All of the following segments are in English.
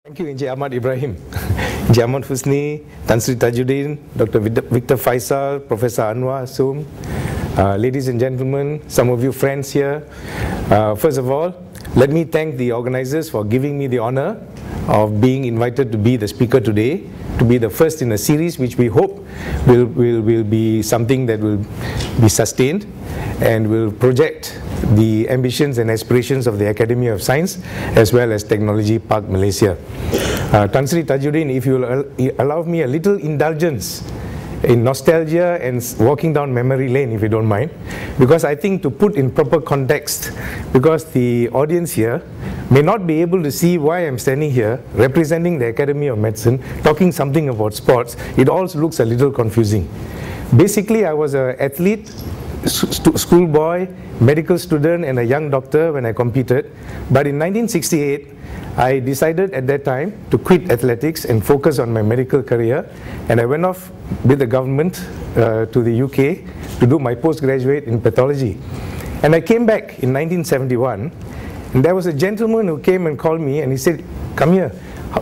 Thank you, Encik Ahmad Ibrahim, Encik Ahmad Husni, Tan Sri Tajuddin, Dr. Victor Faisal, Professor Anwar Soom, ladies and gentlemen, some of you friends here. First of all, let me thank the organizers for giving me the honor of being invited to be the speaker today, to be the first in a series which we hope will be something that will be sustained and will project the ambitions and aspirations of the Academy of Science as well as Technology Park Malaysia. Tan Sri Tajuddin, if you will allow me a little indulgence in nostalgia and walking down memory lane, if you don't mind, because I think to put in proper context, because the audience here may not be able to see why I'm standing here representing the Academy of Medicine, talking something about sports, it all looks a little confusing. Basically, I was an athlete, schoolboy, medical student and a young doctor when I competed, but in 1968 I decided at that time to quit athletics and focus on my medical career, and I went off with the government to the UK to do my postgraduate in pathology. And I came back in 1971, and there was a gentleman who came and called me and he said, "Come here,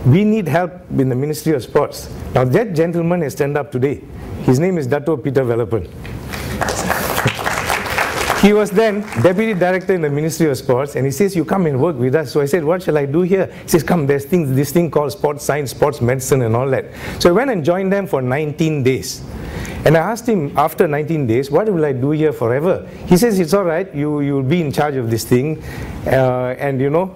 we need help in the Ministry of Sports." Now that gentleman has turned up today. His name is Dato' Peter Velapan. He was then Deputy Director in the Ministry of Sports, and he says, "You come and work with us." So I said, "What shall I do here?" He says, "Come, there's this thing called sports science, sports medicine and all that." So I went and joined them for 19 days. And I asked him after 19 days, "What will I do here forever?" He says, "It's all right, you'll be in charge of this thing." And you know,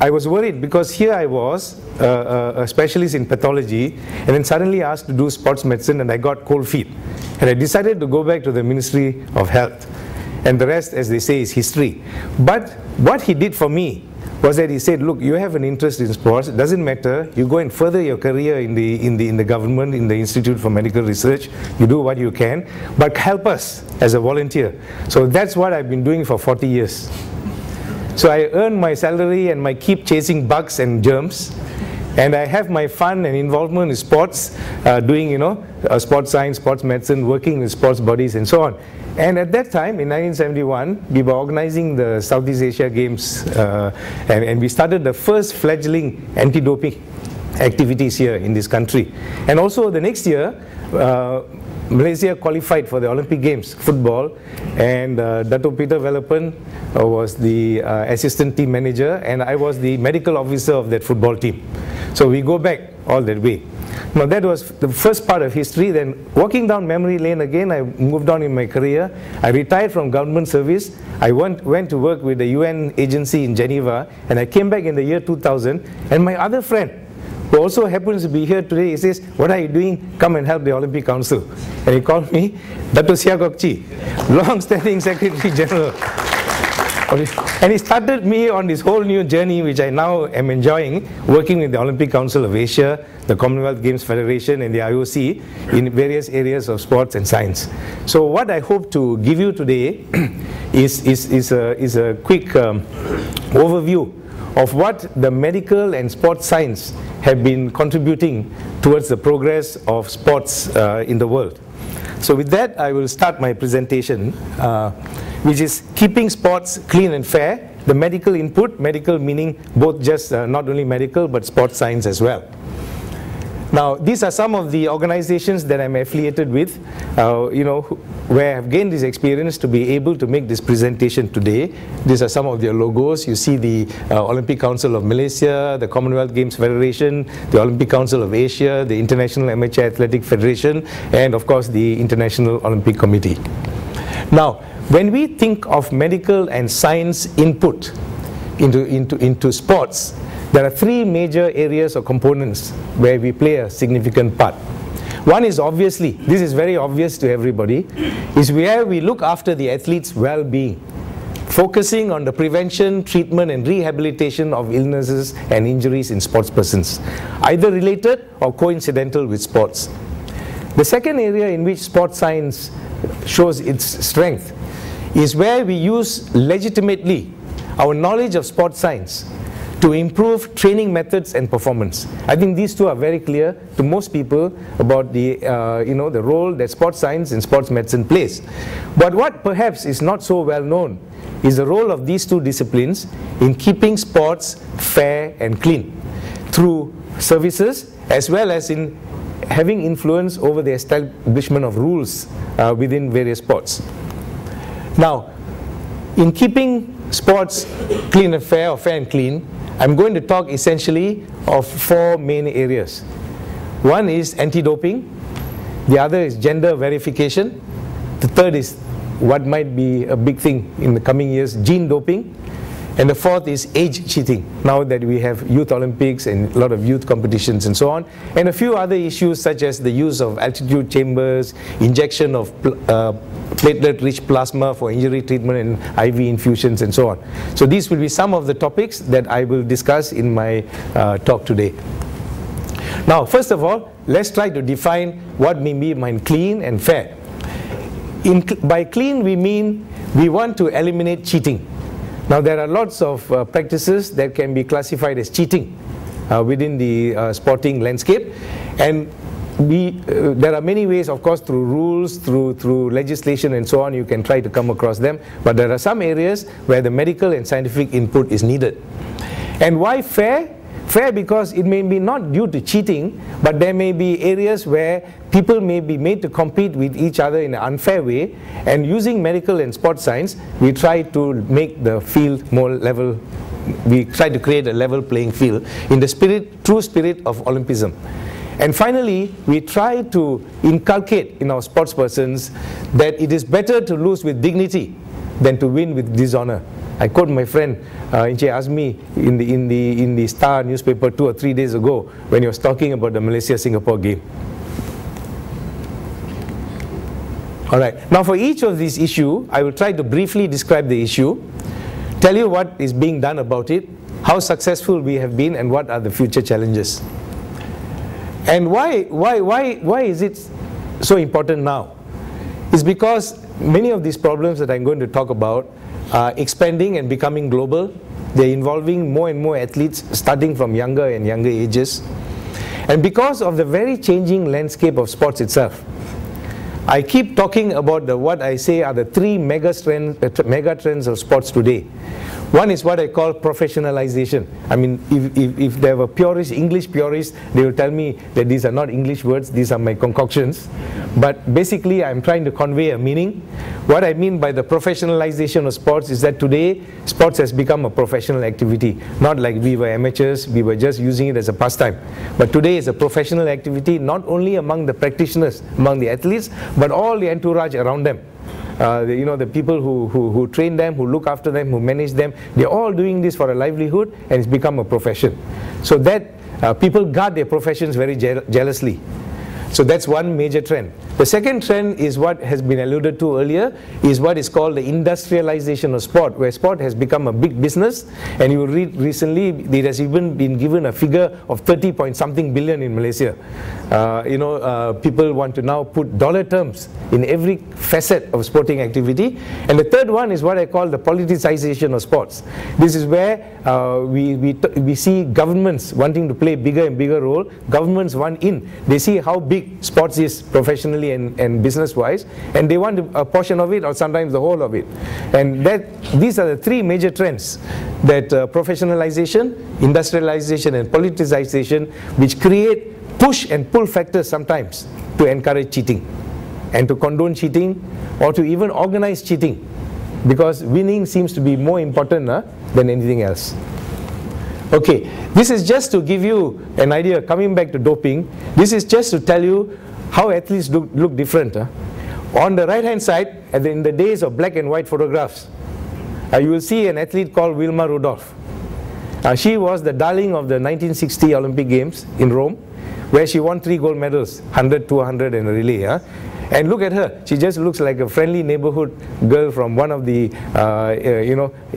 I was worried because here I was, a specialist in pathology, and then suddenly asked to do sports medicine, and I got cold feet. And I decided to go back to the Ministry of Health. And the rest, as they say, is history. But what he did for me was that he said, "Look, you have an interest in sports, it doesn't matter, you go and further your career in the government, in the Institute for Medical Research, you do what you can, but help us as a volunteer." So that's what I've been doing for 40 years. So I earn my salary and my keep chasing bugs and germs, and I have my fun and involvement in sports, doing, you know, sports science, sports medicine, working with sports bodies and so on. And at that time, in 1971, we were organizing the Southeast Asia Games, and we started the first fledgling anti-doping activities here in this country. And also the next year, Malaysia qualified for the Olympic Games, football, and Dato' Peter Velapan was the assistant team manager, and I was the medical officer of that football team. So we go back all that way. Now that was the first part of history. Then walking down memory lane again, I moved on in my career. I retired from government service. I went to work with the UN agency in Geneva, and I came back in the year 2000, and my other friend, who also happens to be here today, he says, "What are you doing? Come and help the Olympic Council." And he called me Dato' Siah Kok Chee, long-standing Secretary General. And he started me on this whole new journey, which I now am enjoying, working with the Olympic Council of Asia, the Commonwealth Games Federation and the IOC in various areas of sports and science. So what I hope to give you today is a quick overview of what the medical and sports science have been contributing towards the progress of sports in the world. So with that, I will start my presentation, which is keeping sports clean and fair, the medical input, medical meaning both just not only medical but sports science as well. Now these are some of the organizations that I'm affiliated with, you know, where I have gained this experience to be able to make this presentation today. These are some of their logos. You see the Olympic Council of Malaysia, the Commonwealth Games Federation, the Olympic Council of Asia, the International Amateur Athletic Federation, and of course the International Olympic Committee. Now, when we think of medical and science input into sports, there are three major areas or components where we play a significant part. One is obviously, this is very obvious to everybody, is where we look after the athlete's well-being, focusing on the prevention, treatment and rehabilitation of illnesses and injuries in sports persons, either related or coincidental with sports. The second area in which sports science shows its strength is where we use legitimately our knowledge of sports science to improve training methods and performance. I think these two are very clear to most people about the, the role that sports science and sports medicine plays. But what perhaps is not so well known is the role of these two disciplines in keeping sports fair and clean through services, as well as in having influence over the establishment of rules within various sports. Now, in keeping sports clean and fair, or fair and clean, I'm going to talk essentially of 4 main areas. One is anti-doping, the other is gender verification, the third is what might be a big thing in the coming years, gene doping, and the fourth is age cheating, now that we have youth Olympics and a lot of youth competitions and so on, and a few other issues such as the use of altitude chambers, injection of platelet-rich plasma for injury treatment and IV infusions and so on. So these will be some of the topics that I will discuss in my talk today. Now, first of all, let's try to define what we mean by clean and fair. By clean, we mean we want to eliminate cheating. Now, there are lots of practices that can be classified as cheating within the sporting landscape, and there are many ways, of course, through rules, through legislation and so on, you can try to come across them, but there are some areas where the medical and scientific input is needed. And why fair? Fair because it may be not due to cheating, but there may be areas where people may be made to compete with each other in an unfair way, and using medical and sports science, we try to make the field more level. We try to create a level playing field in the true spirit of Olympism. And finally, we try to inculcate in our sports persons that it is better to lose with dignity than to win with dishonor. I quote my friend Encik Azmi in the Star newspaper 2 or 3 days ago when he was talking about the Malaysia-Singapore game. Alright, now for each of these issues, I will try to briefly describe the issue, tell you what is being done about it, how successful we have been, and what are the future challenges. And why is it so important now? It's because many of these problems that I'm going to talk about are expanding and becoming global. They're involving more and more athletes starting from younger and younger ages. And because of the very changing landscape of sports itself, I keep talking about what I say are the 3 mega trends of sports today. One is what I call professionalization. I mean, if there were purists, English purists, they will tell me that these are not English words, these are my concoctions. But basically, I'm trying to convey a meaning. What I mean by the professionalization of sports is that today, sports has become a professional activity. Not like we were amateurs, we were just using it as a pastime. But today it's a professional activity, not only among the practitioners, among the athletes, but all the entourage around them. The people who train them, who look after them, who manage them, they're all doing this for a livelihood, and it's become a profession. So that people guard their professions very jealously. So that's one major trend. The second trend is what has been alluded to earlier, is what is called the industrialization of sport, where sport has become a big business. And you will read recently, it has even been given a figure of 30-point-something billion in Malaysia. People want to now put dollar terms in every facet of sporting activity. And the third one is what I call the politicization of sports. This is where we see governments wanting to play bigger and bigger role. Governments want in. They see how big sports is professionally and business-wise, and they want a portion of it, or sometimes the whole of it. And these are the 3 major trends that professionalization, industrialization, and politicization, which create push and pull factors sometimes to encourage cheating and to condone cheating or to even organize cheating, because winning seems to be more important than anything else. Okay, this is just to give you an idea. Coming back to doping, this is just to tell you how athletes look different. On the right hand side, in the days of black and white photographs, you will see an athlete called Wilma Rudolph. She was the darling of the 1960 Olympic Games in Rome, where she won 3 gold medals, 100, 200 and a relay. And look at her, she just looks like a friendly neighborhood girl from one of the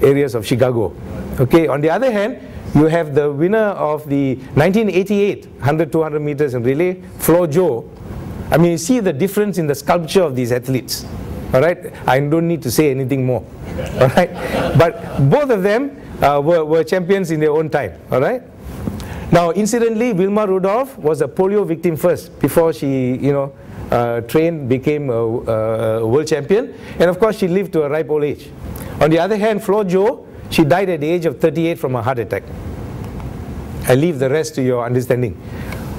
areas of Chicago. Okay, on the other hand, you have the winner of the 1988 100, 200 meters in relay, Flo Jo. I mean, you see the difference in the sculpture of these athletes. All right, I don't need to say anything more. All right, but both of them were champions in their own time. All right. Now, incidentally, Wilma Rudolph was a polio victim first before she, trained, became a world champion, and of course, she lived to a ripe old age. On the other hand, Flo Jo, she died at the age of 38 from a heart attack. I leave the rest to your understanding.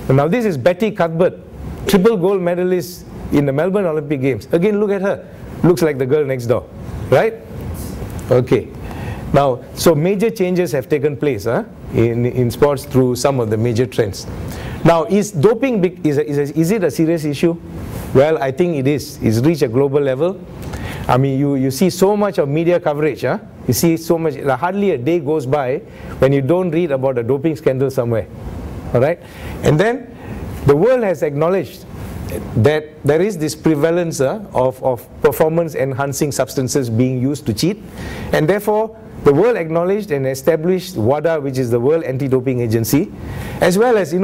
Now this is Betty Cuthbert, triple gold medalist in the Melbourne Olympic Games. Again, look at her. Looks like the girl next door, right? Okay. Now, so major changes have taken place in sports through some of the major trends. Now, is doping is it a serious issue? Well, I think it is. It's reached a global level. I mean, you see so much of media coverage. You see so much. Hardly a day goes by when you don't read about a doping scandal somewhere. All right? And then the world has acknowledged that there is this prevalence of performance-enhancing substances being used to cheat. And therefore, the world acknowledged and established WADA, which is the World Anti-Doping Agency, as well as,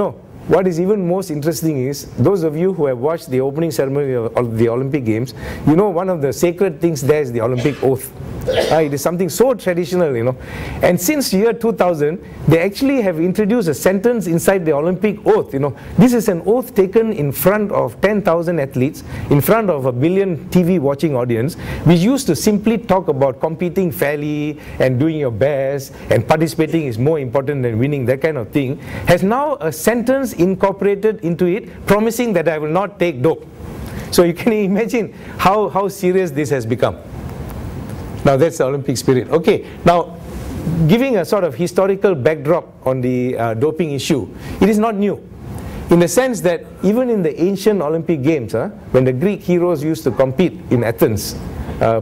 what is even most interesting is, those of you who have watched the opening ceremony of the Olympic Games, one of the sacred things there is the Olympic oath. It is something so traditional, And since year 2000, they actually have introduced a sentence inside the Olympic oath, This is an oath taken in front of 10,000 athletes, in front of a billion TV watching audience, which used to simply talk about competing fairly and doing your best and participating is more important than winning, that kind of thing, has now a sentence incorporated into it promising that I will not take dope. So you can imagine how serious this has become. Now that's the Olympic spirit. Okay, now giving a sort of historical backdrop on the doping issue, it is not new. In the sense that even in the ancient Olympic Games, when the Greek heroes used to compete in Athens,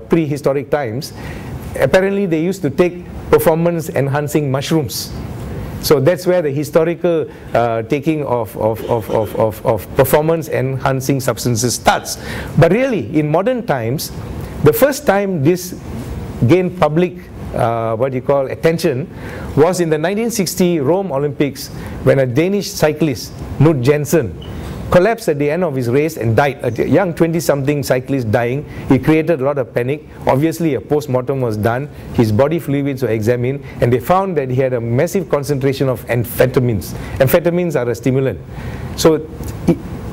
prehistoric times, apparently they used to take performance-enhancing mushrooms. So that's where the historical taking of performance-enhancing substances starts. But really, in modern times, the first time this gained public attention was in the 1960 Rome Olympics, when a Danish cyclist, Knud Jensen, collapsed at the end of his race and died. A young 20-something cyclist dying. He created a lot of panic. Obviously, a post-mortem was done. His body fluids were examined, and they found that he had a massive concentration of amphetamines. Amphetamines are a stimulant. So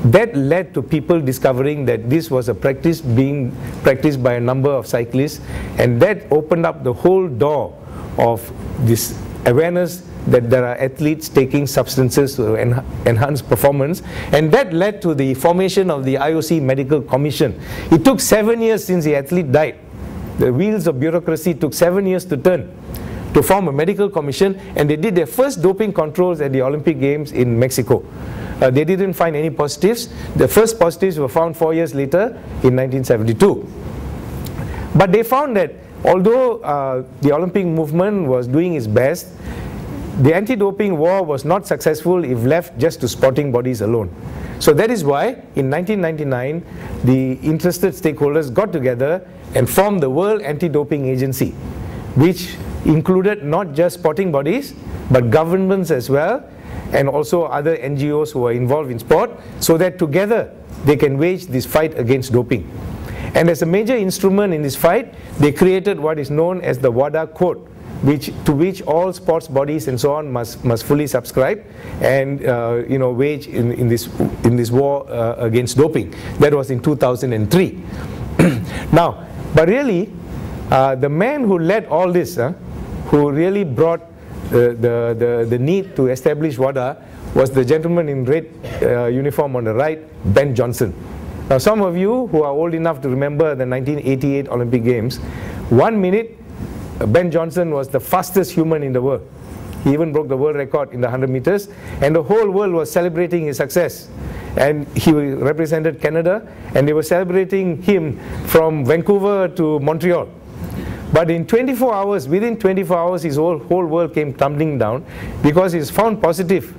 that led to people discovering that this was a practice being practiced by a number of cyclists, and that opened up the whole door of this awareness that there are athletes taking substances to enhance performance, and that led to the formation of the IOC Medical Commission. It took 7 years since the athlete died. The wheels of bureaucracy took 7 years to turn to form a medical commission, and they did their first doping controls at the Olympic Games in Mexico. They didn't find any positives. The first positives were found 4 years later in 1972. But they found that although the Olympic movement was doing its best, the anti-doping war was not successful if left just to sporting bodies alone. So that is why in 1999 the interested stakeholders got together and formed the World Anti-Doping Agency, which included not just sporting bodies but governments as well, and also other NGOs who are involved in sport, so that together they can wage this fight against doping. And as a major instrument in this fight, they created what is known as the WADA Code, to which all sports bodies and so on must fully subscribe and wage in this war against doping. That was in 2003. Now, but really, the man who led all this, who really brought the need to establish WADA, was the gentleman in red uniform on the right, Ben Johnson. Now, some of you who are old enough to remember the 1988 Olympic Games, 1 minute, Ben Johnson was the fastest human in the world. He even broke the world record in the 100 meters, and the whole world was celebrating his success. And he represented Canada, and they were celebrating him from Vancouver to Montreal. But in 24 hours, within 24 hours, his whole world came tumbling down, because he's found positive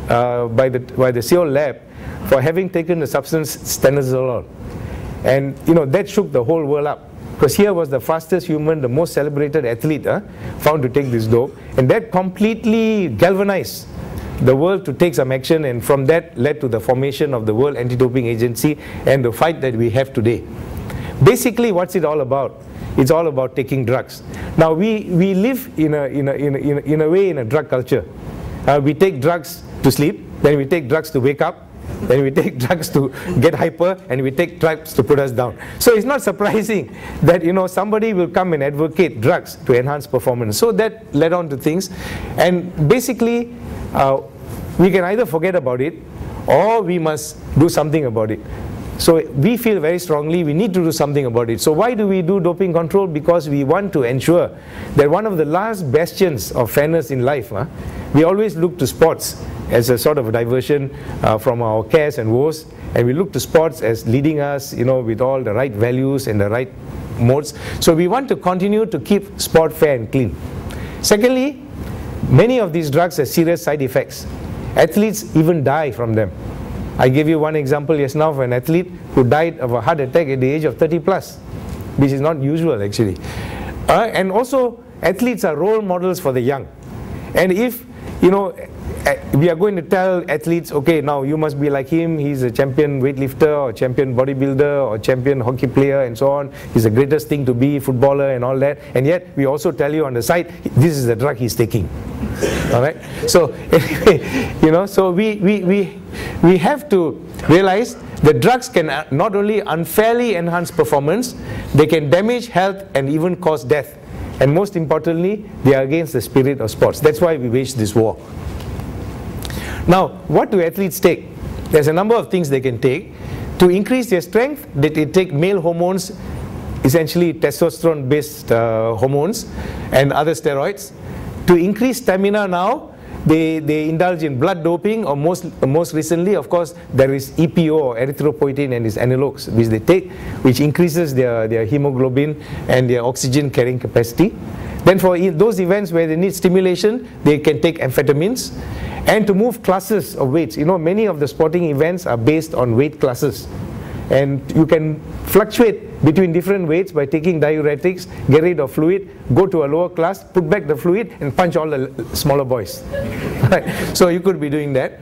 by the Seoul lab for having taken the substance stanozolol. And that shook the whole world up, because here was the fastest human, the most celebrated athlete found to take this dope, and that completely galvanized the world to take some action, and from that led to the formation of the World Anti-Doping Agency and the fight that we have today. Basically, what's it all about? It's all about taking drugs. Now, we live in a way in a drug culture. We take drugs to sleep, then we take drugs to wake up, then we take drugs to get hyper, and we take drugs to put us down. So it's not surprising that somebody will come and advocate drugs to enhance performance. So that led on to things, and basically we can either forget about it or we must do something about it. So we feel very strongly we need to do something about it. So why do we do doping control? Because we want to ensure that one of the last bastions of fairness in life, we always look to sports as a sort of diversion from our cares and woes, and we look to sports as leading us, with all the right values and the right modes. So we want to continue to keep sport fair and clean. Secondly, many of these drugs have serious side effects. Athletes even die from them. I gave you one example just now of an athlete who died of a heart attack at the age of 30 plus, which is not usual actually. And also, athletes are role models for the young. And if, we are going to tell athletes, okay, now you must be like him, he's a champion weightlifter or champion bodybuilder or champion hockey player and so on, he's the greatest thing to be, footballer and all that, and yet we also tell you on the side, this is the drug he's taking. All right? So anyway, so we have to realize that drugs can not only unfairly enhance performance, they can damage health and even cause death. And most importantly, they are against the spirit of sports. That's why we wage this war. Now, what do athletes take? There's a number of things they can take. To increase their strength, they take male hormones, essentially testosterone-based hormones and other steroids. To increase stamina now, they indulge in blood doping, or most recently, of course, there is EPO, or erythropoietin, and its analogues, which they take, which increases their hemoglobin and their oxygen carrying capacity. Then for those events where they need stimulation, they can take amphetamines. And to move classes of weights, many of the sporting events are based on weight classes. And you can fluctuate between different weights by taking diuretics, get rid of fluid, go to a lower class, put back the fluid, and punch all the smaller boys. Right? So you could be doing that.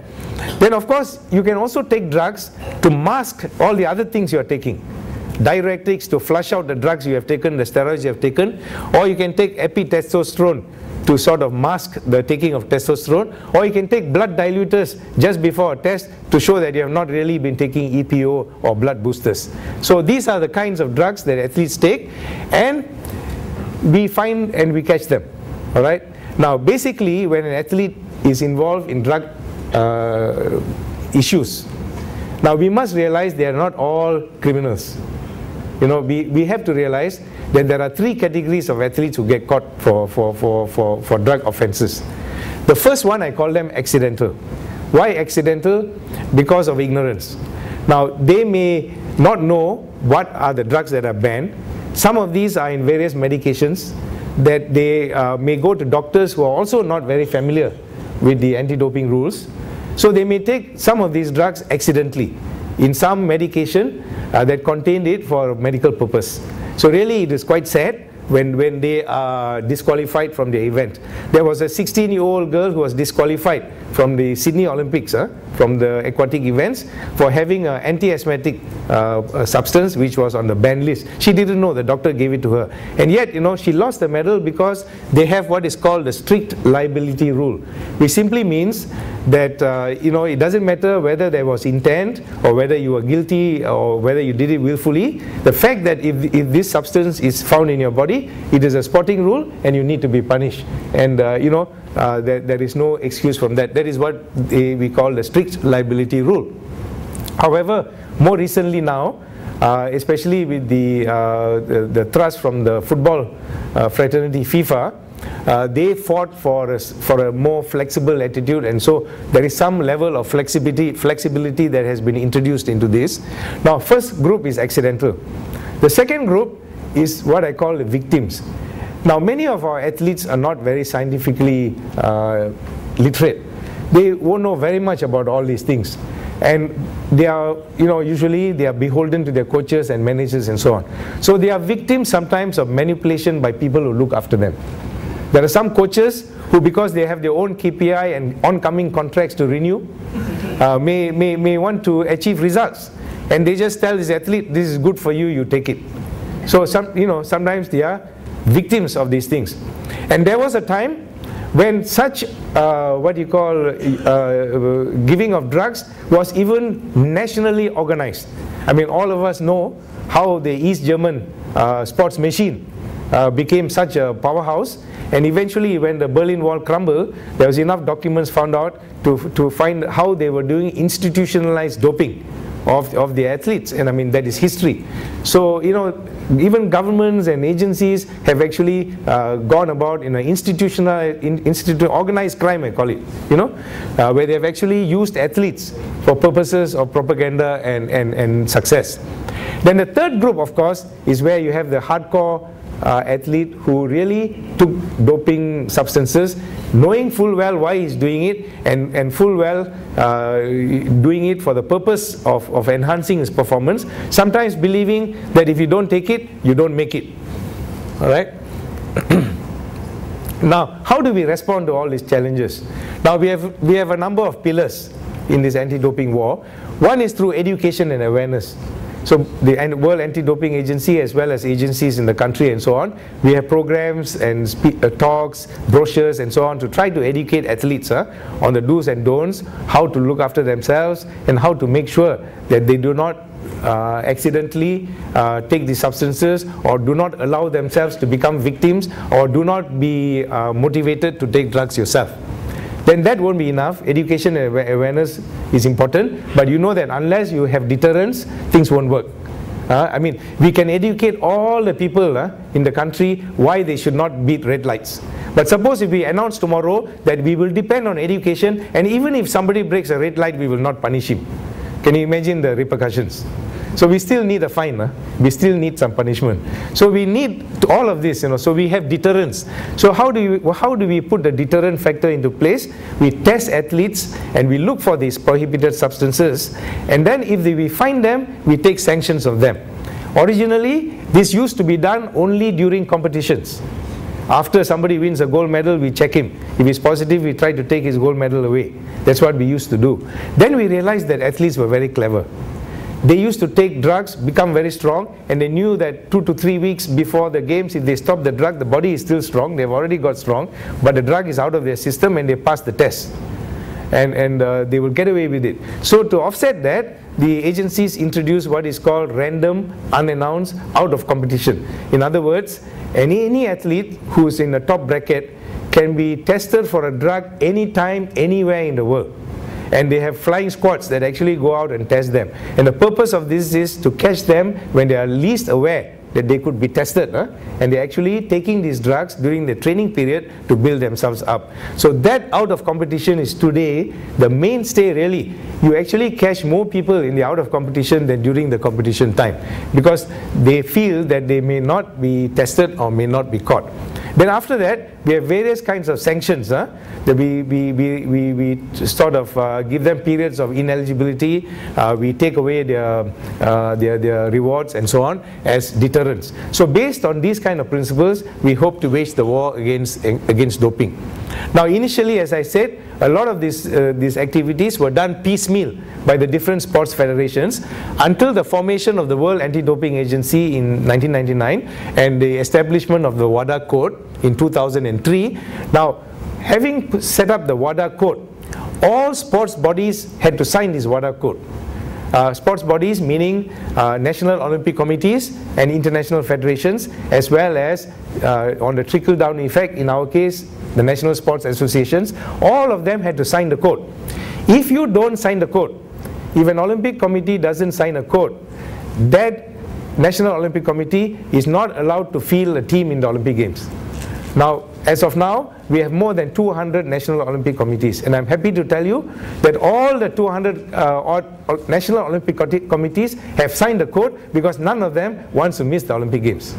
Then of course, you can also take drugs to mask all the other things you are taking. Diuretics to flush out the drugs you have taken, the steroids you have taken, or you can take epi-testosterone to sort of mask the taking of testosterone, or you can take blood diluters just before a test to show that you have not really been taking EPO or blood boosters. So these are the kinds of drugs that athletes take, and we find and we catch them. All right? Now basically, when an athlete is involved in drug issues, now we must realize they are not all criminals. We have to realize that there are three categories of athletes who get caught for drug offenses. The first one, I call them accidental. Why accidental? Because of ignorance. Now, they may not know what are the drugs that are banned. Some of these are in various medications that they may go to doctors who are also not very familiar with the anti-doping rules. So they may take some of these drugs accidentally in some medication that contained it for a medical purpose. So really it is quite sad when they are disqualified from the event. There was a 16-year-old girl who was disqualified from the Sydney Olympics, from the aquatic events, for having an anti-asthmatic substance which was on the banned list. She didn't know, the doctor gave it to her. And yet, she lost the medal because they have what is called the strict liability rule, which simply means that it doesn't matter whether there was intent or whether you were guilty or whether you did it willfully. The fact that if this substance is found in your body, it is a sporting rule and you need to be punished. And there is no excuse from that. That is what we call the strict liability rule. However, more recently now, especially with the thrust from the football fraternity FIFA, they fought for a more flexible attitude, and so there is some level of flexibility that has been introduced into this. Now, first group is accidental. The second group is what I call the victims. Now, many of our athletes are not very scientifically literate. They won't know very much about all these things, and they are, usually they are beholden to their coaches and managers and so on. So they are victims sometimes of manipulation by people who look after them. There are some coaches who, because they have their own KPI and oncoming contracts to renew, may want to achieve results, and they just tell this athlete, this is good for you, you take it. So sometimes they are victims of these things. And there was a time when such what you call giving of drugs was even nationally organized. I mean, all of us know how the East German sports machine became such a powerhouse, and eventually when the Berlin Wall crumbled, there was enough documents found out to find how they were doing institutionalized doping of the athletes, and I mean that is history. So even governments and agencies have actually gone about in an organized crime, I call it, where they have actually used athletes for purposes of propaganda and success. Then the third group, of course, is where you have the hardcore athlete who really took doping substances, knowing full well why he's doing it, and full well doing it for the purpose of enhancing his performance, sometimes believing that if you don't take it, you don't make it. All right? Now, how do we respond to all these challenges? Now, we have a number of pillars in this anti-doping war. One is through education and awareness. So the World Anti-Doping Agency, as well as agencies in the country and so on, we have programs and talks, brochures and so on to try to educate athletes on the do's and don'ts, how to look after themselves, and how to make sure that they do not accidentally take these substances, or do not allow themselves to become victims, or do not be motivated to take drugs yourself. Then that won't be enough. Education and awareness is important, but you know that unless you have deterrence, things won't work. I mean, we can educate all the people in the country why they should not beat red lights. But suppose if we announce tomorrow that we will depend on education, and even if somebody breaks a red light, we will not punish him. Can you imagine the repercussions? So we still need a fine, we still need some punishment. So we need all of this, so we have deterrence. So how do we put the deterrent factor into place? We test athletes and we look for these prohibited substances, and then if we find them, we take sanctions of them. Originally, this used to be done only during competitions. After somebody wins a gold medal, we check him. If he's positive, we try to take his gold medal away. That's what we used to do. Then we realized that athletes were very clever. They used to take drugs, become very strong, and they knew that 2 to 3 weeks before the games, if they stop the drug, the body is still strong, they've already got strong, but the drug is out of their system and they pass the test. And they will get away with it. So to offset that, the agencies introduce what is called random, unannounced, out of competition. In other words, any athlete who is in the top bracket can be tested for a drug anytime, anywhere in the world. And they have flying squads that actually go out and test them. And the purpose of this is to catch them when they are least aware that they could be tested, and they're actually taking these drugs during the training period to build themselves up. So that out of competition is today the mainstay really. You actually catch more people in the out of competition than during the competition time, because they feel that they may not be tested or may not be caught. Then after that, we have various kinds of sanctions. That we sort of give them periods of ineligibility. We take away their rewards and so on as deterrents. So based on these kind of principles, we hope to wage the war against doping. Now initially, as I said, a lot of these activities were done piecemeal by the different sports federations until the formation of the World Anti-Doping Agency in 1999 and the establishment of the WADA Code in 2003. Now, having set up the WADA Code, all sports bodies had to sign this WADA Code. Sports bodies meaning national Olympic committees and international federations, as well as on the trickle-down effect, in our case, the national sports associations, all of them had to sign the code. If you don't sign the code, if an Olympic committee doesn't sign a code, that National Olympic Committee is not allowed to field a team in the Olympic Games. Now, as of now, we have more than 200 National Olympic Committees, and I'm happy to tell you that all the 200 National Olympic Committees have signed the code, because none of them wants to miss the Olympic Games.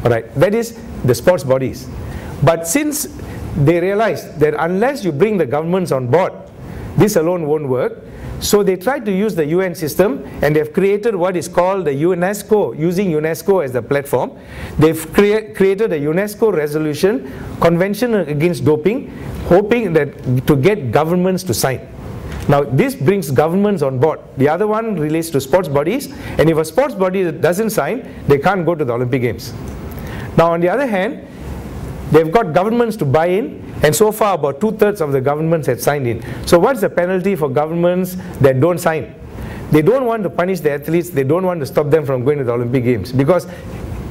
All right, that is the sports bodies. But since they realized that unless you bring the governments on board, this alone won't work, so they tried to use the UN system, and they've created what is called the UNESCO, using UNESCO as the platform. They've created a UNESCO resolution, Convention Against Doping, hoping that to get governments to sign. Now this brings governments on board. The other one relates to sports bodies, and if a sports body doesn't sign, they can't go to the Olympic Games. Now on the other hand, they've got governments to buy in, and so far about 2/3 of the governments have signed in. So what's the penalty for governments that don't sign? They don't want to punish the athletes, they don't want to stop them from going to the Olympic Games, because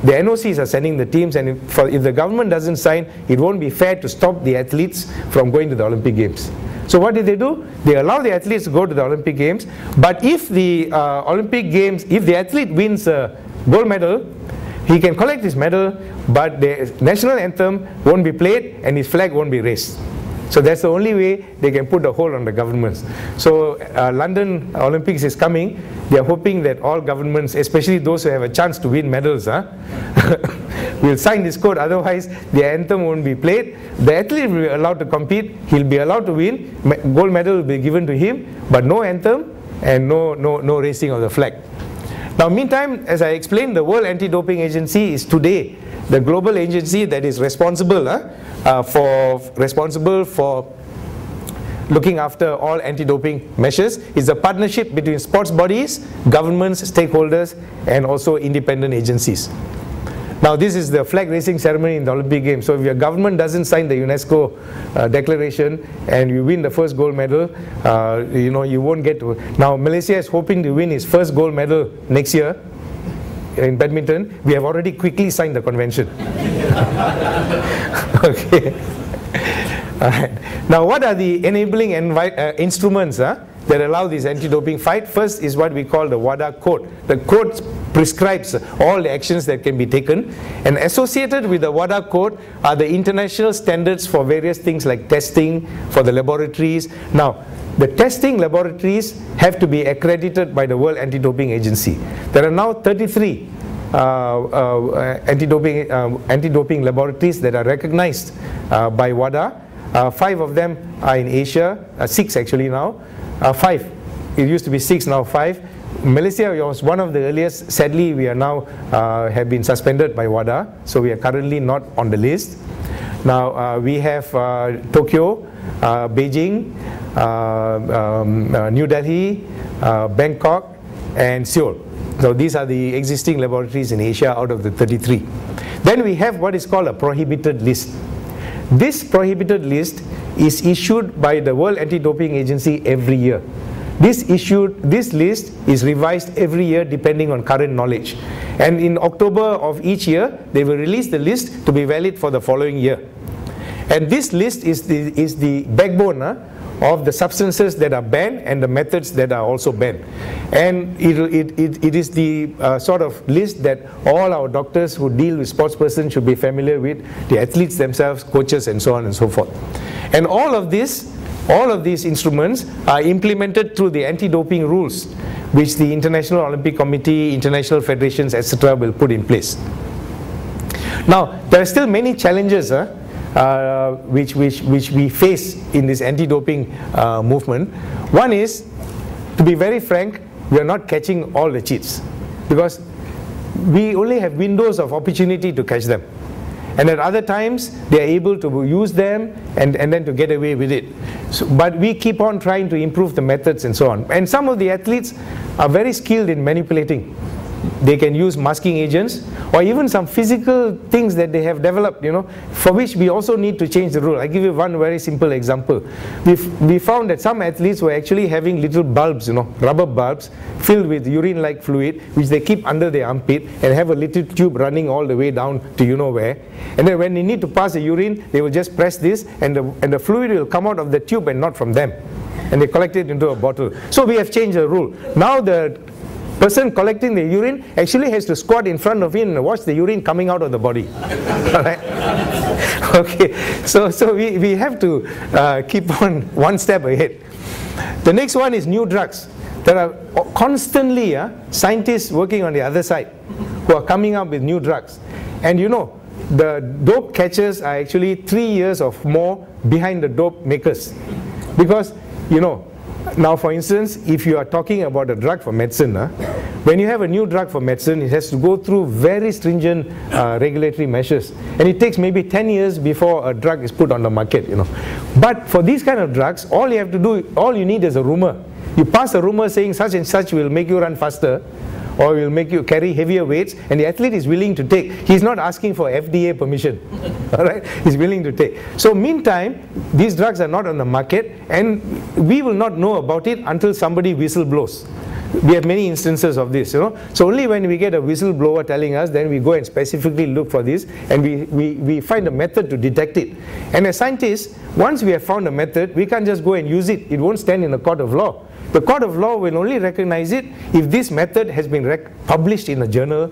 the NOCs are sending the teams, and if the government doesn't sign, it won't be fair to stop the athletes from going to the Olympic Games. So what did they do? They allow the athletes to go to the Olympic Games, but if the Olympic Games, if the athlete wins a gold medal, he can collect his medal, but the national anthem won't be played and his flag won't be raised. So that's the only way they can put a hold on the governments. So London Olympics is coming. They are hoping that all governments, especially those who have a chance to win medals, will sign this code. Otherwise, the anthem won't be played. The athlete will be allowed to compete. He'll be allowed to win. Gold medal will be given to him, but no anthem and no raising of the flag. Now, meantime, as I explained, the World Anti-Doping Agency is today the global agency that is responsible for looking after all anti-doping measures. It's a partnership between sports bodies, governments, stakeholders, and also independent agencies. Now, this is the flag raising ceremony in the Olympic Games. So if your government doesn't sign the UNESCO declaration and you win the first gold medal, you won't get to. Now, Malaysia is hoping to win its first gold medal next year in badminton. We have already quickly signed the convention. Okay. Now, what are the enabling instruments that allow this anti-doping fight? First is what we call the WADA Code. The code prescribes all the actions that can be taken, and associated with the WADA Code are the international standards for various things like testing for the laboratories. Now, the testing laboratories have to be accredited by the World Anti-Doping Agency. There are now 33 anti-doping laboratories that are recognized by WADA. 5 of them are in Asia, 6 actually now. 5. It used to be 6, now 5. Malaysia was one of the earliest. Sadly, we are now have been suspended by WADA, so we are currently not on the list. Now we have Tokyo, Beijing, New Delhi, Bangkok, and Seoul. So these are the existing laboratories in Asia out of the 33. Then we have what is called a prohibited list. This prohibited list is issued by the World Anti-Doping Agency every year. This list is revised every year depending on current knowledge. And in October of each year, they will release the list to be valid for the following year. And this list is the backbone of the substances that are banned and the methods that are also banned. And it is the sort of list that all our doctors who deal with sports persons should be familiar with, the athletes themselves, coaches, and so on and so forth. And all of these instruments are implemented through the anti-doping rules, which the International Olympic Committee, international federations, etc. will put in place. Now, there are still many challenges which we face in this anti-doping movement. One is, to be very frank, we are not catching all the cheats, because we only have windows of opportunity to catch them. And at other times, they are able to use them and then to get away with it. So, but we keep on trying to improve the methods and so on. And some of the athletes are very skilled in manipulating. They can use masking agents or even some physical things that they have developed, for which we also need to change the rule. I give you one very simple example. We found that some athletes were actually having little bulbs, rubber bulbs filled with urine-like fluid, which they keep under their armpit and have a little tube running all the way down to where. And then when they need to pass the urine, they will just press this and the fluid will come out of the tube and not from them. And they collect it into a bottle. So we have changed the rule. Now the person collecting the urine actually has to squat in front of him and watch the urine coming out of the body. All right? Okay, so we have to keep on one step ahead. The next one is new drugs. There are constantly scientists working on the other side who are coming up with new drugs. And the dope catchers are actually 3 years or more behind the dope makers. Because, now, for instance, if you are talking about a drug for medicine, when you have a new drug for medicine, it has to go through very stringent regulatory measures. And it takes maybe 10 years before a drug is put on the market, But for these kind of drugs, all you need is a rumor. You pass a rumor saying such and such will make you run faster, or will make you carry heavier weights, and the athlete is willing to take. He's not asking for FDA permission. All right? He's willing to take. So meantime, these drugs are not on the market, and we will not know about it until somebody whistle blows. We have many instances of this, So only when we get a whistleblower telling us, then we go and specifically look for this, and we find a method to detect it. And as scientists, once we have found a method, we can't just go and use it. It won't stand in a court of law. The court of law will only recognize it if this method has been published in a journal,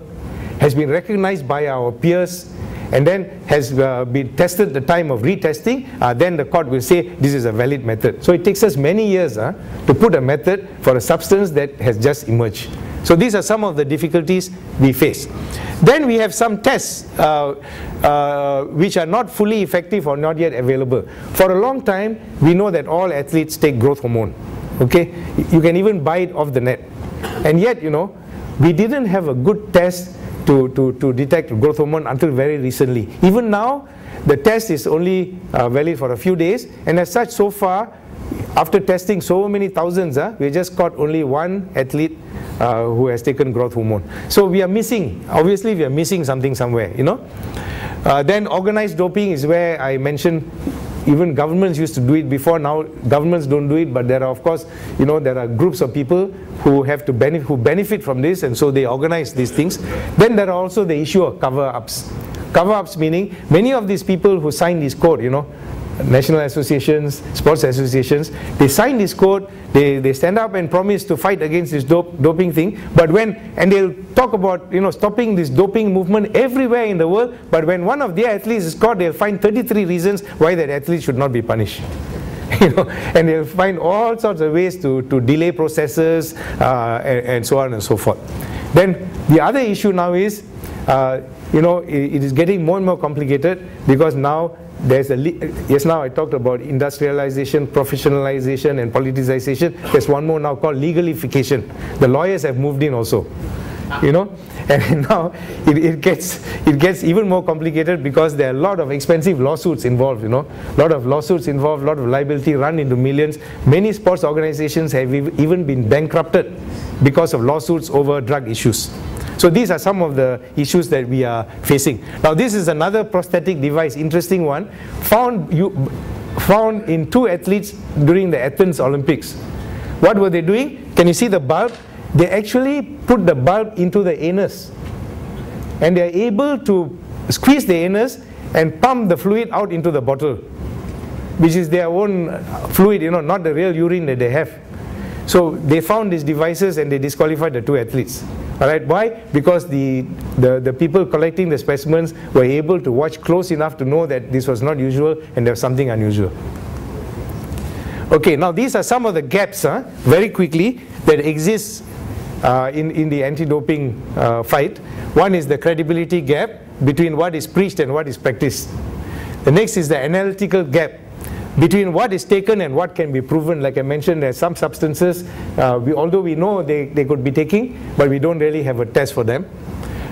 has been recognized by our peers, and then has been tested at the time of retesting, then the court will say this is a valid method. So it takes us many years to put a method for a substance that has just emerged. So these are some of the difficulties we face. Then we have some tests which are not fully effective or not yet available. For a long time, we know that all athletes take growth hormone. Okay, you can even buy it off the net. And yet, we didn't have a good test to detect growth hormone until very recently. Even now, the test is only valid for a few days, and as such, so far, after testing so many thousands, we just caught only one athlete who has taken growth hormone. So we are missing, obviously we are missing something somewhere, Then organized doping is where I mentioned even governments used to do it before. Now governments don't do it, but there are, of course, there are groups of people who have to benefit from this, and so they organize these things. Then there are also the issue of cover-ups. Cover-ups meaning many of these people who sign this code, national associations, sports associations, they sign this code, they stand up and promise to fight against this doping thing, but and they'll talk about stopping this doping movement everywhere in the world, but when one of their athletes is caught, they'll find 33 reasons why that athlete should not be punished. And they'll find all sorts of ways to delay processes and so on and so forth. Then the other issue now is, it is getting more and more complicated, because now there's now I talked about industrialization, professionalization, and politicization. There's one more now called legalification. The lawyers have moved in also, and now it gets even more complicated, because there are a lot of expensive lawsuits involved, a lot of lawsuits involved, a lot of liability run into millions. Many sports organizations have even been bankrupted because of lawsuits over drug issues. So these are some of the issues that we are facing. Now this is another prosthetic device, interesting one, found in 2 athletes during the Athens Olympics. What were they doing? Can you see the bulb? They actually put the bulb into the anus, and they are able to squeeze the anus and pump the fluid out into the bottle, which is their own fluid, not the real urine that they have. So they found these devices and they disqualified the 2 athletes. Alright, why? Because the people collecting the specimens were able to watch close enough to know that this was not usual and there was something unusual. Okay, now these are some of the gaps, very quickly, that exist in the anti-doping fight. One is the credibility gap between what is preached and what is practiced. The next is the analytical gap between what is taken and what can be proven. Like I mentioned, there are some substances, although we know they could be taking, but we don't really have a test for them.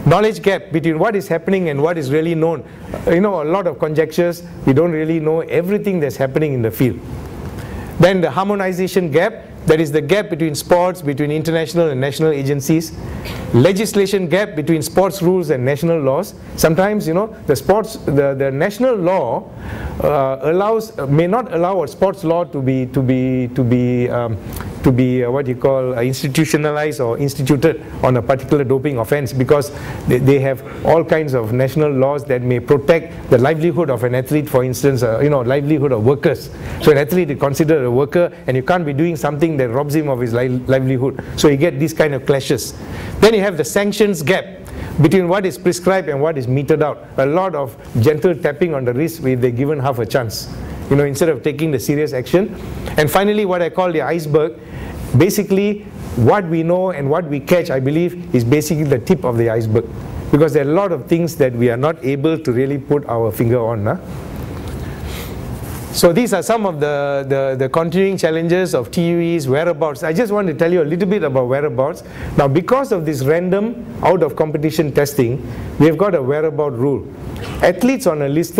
Knowledge gap between what is happening and what is really known. A lot of conjectures, we don't really know everything that's happening in the field. Then the harmonization gap, that is the gap between sports, between international and national agencies. Legislation gap between sports rules and national laws. Sometimes, the national law may not allow a sports law to be what you call institutionalized or instituted on a particular doping offense, because they have all kinds of national laws that may protect the livelihood of an athlete, for instance, livelihood of workers. So an athlete is considered a worker, and you can't be doing something that robs him of his livelihood. So you get these kind of clashes. Then you have the sanctions gap between what is prescribed and what is meted out. A lot of gentle tapping on the wrist if they're given half a chance, instead of taking the serious action. And finally, what I call the iceberg, basically what we know and what we catch, I believe, is basically the tip of the iceberg, because there are a lot of things that we are not able to really put our finger on. So these are some of the continuing challenges of TUE's whereabouts. I just want to tell you a little bit about whereabouts. Now, because of this random out of competition testing, we have got a whereabout rule. Athletes on a list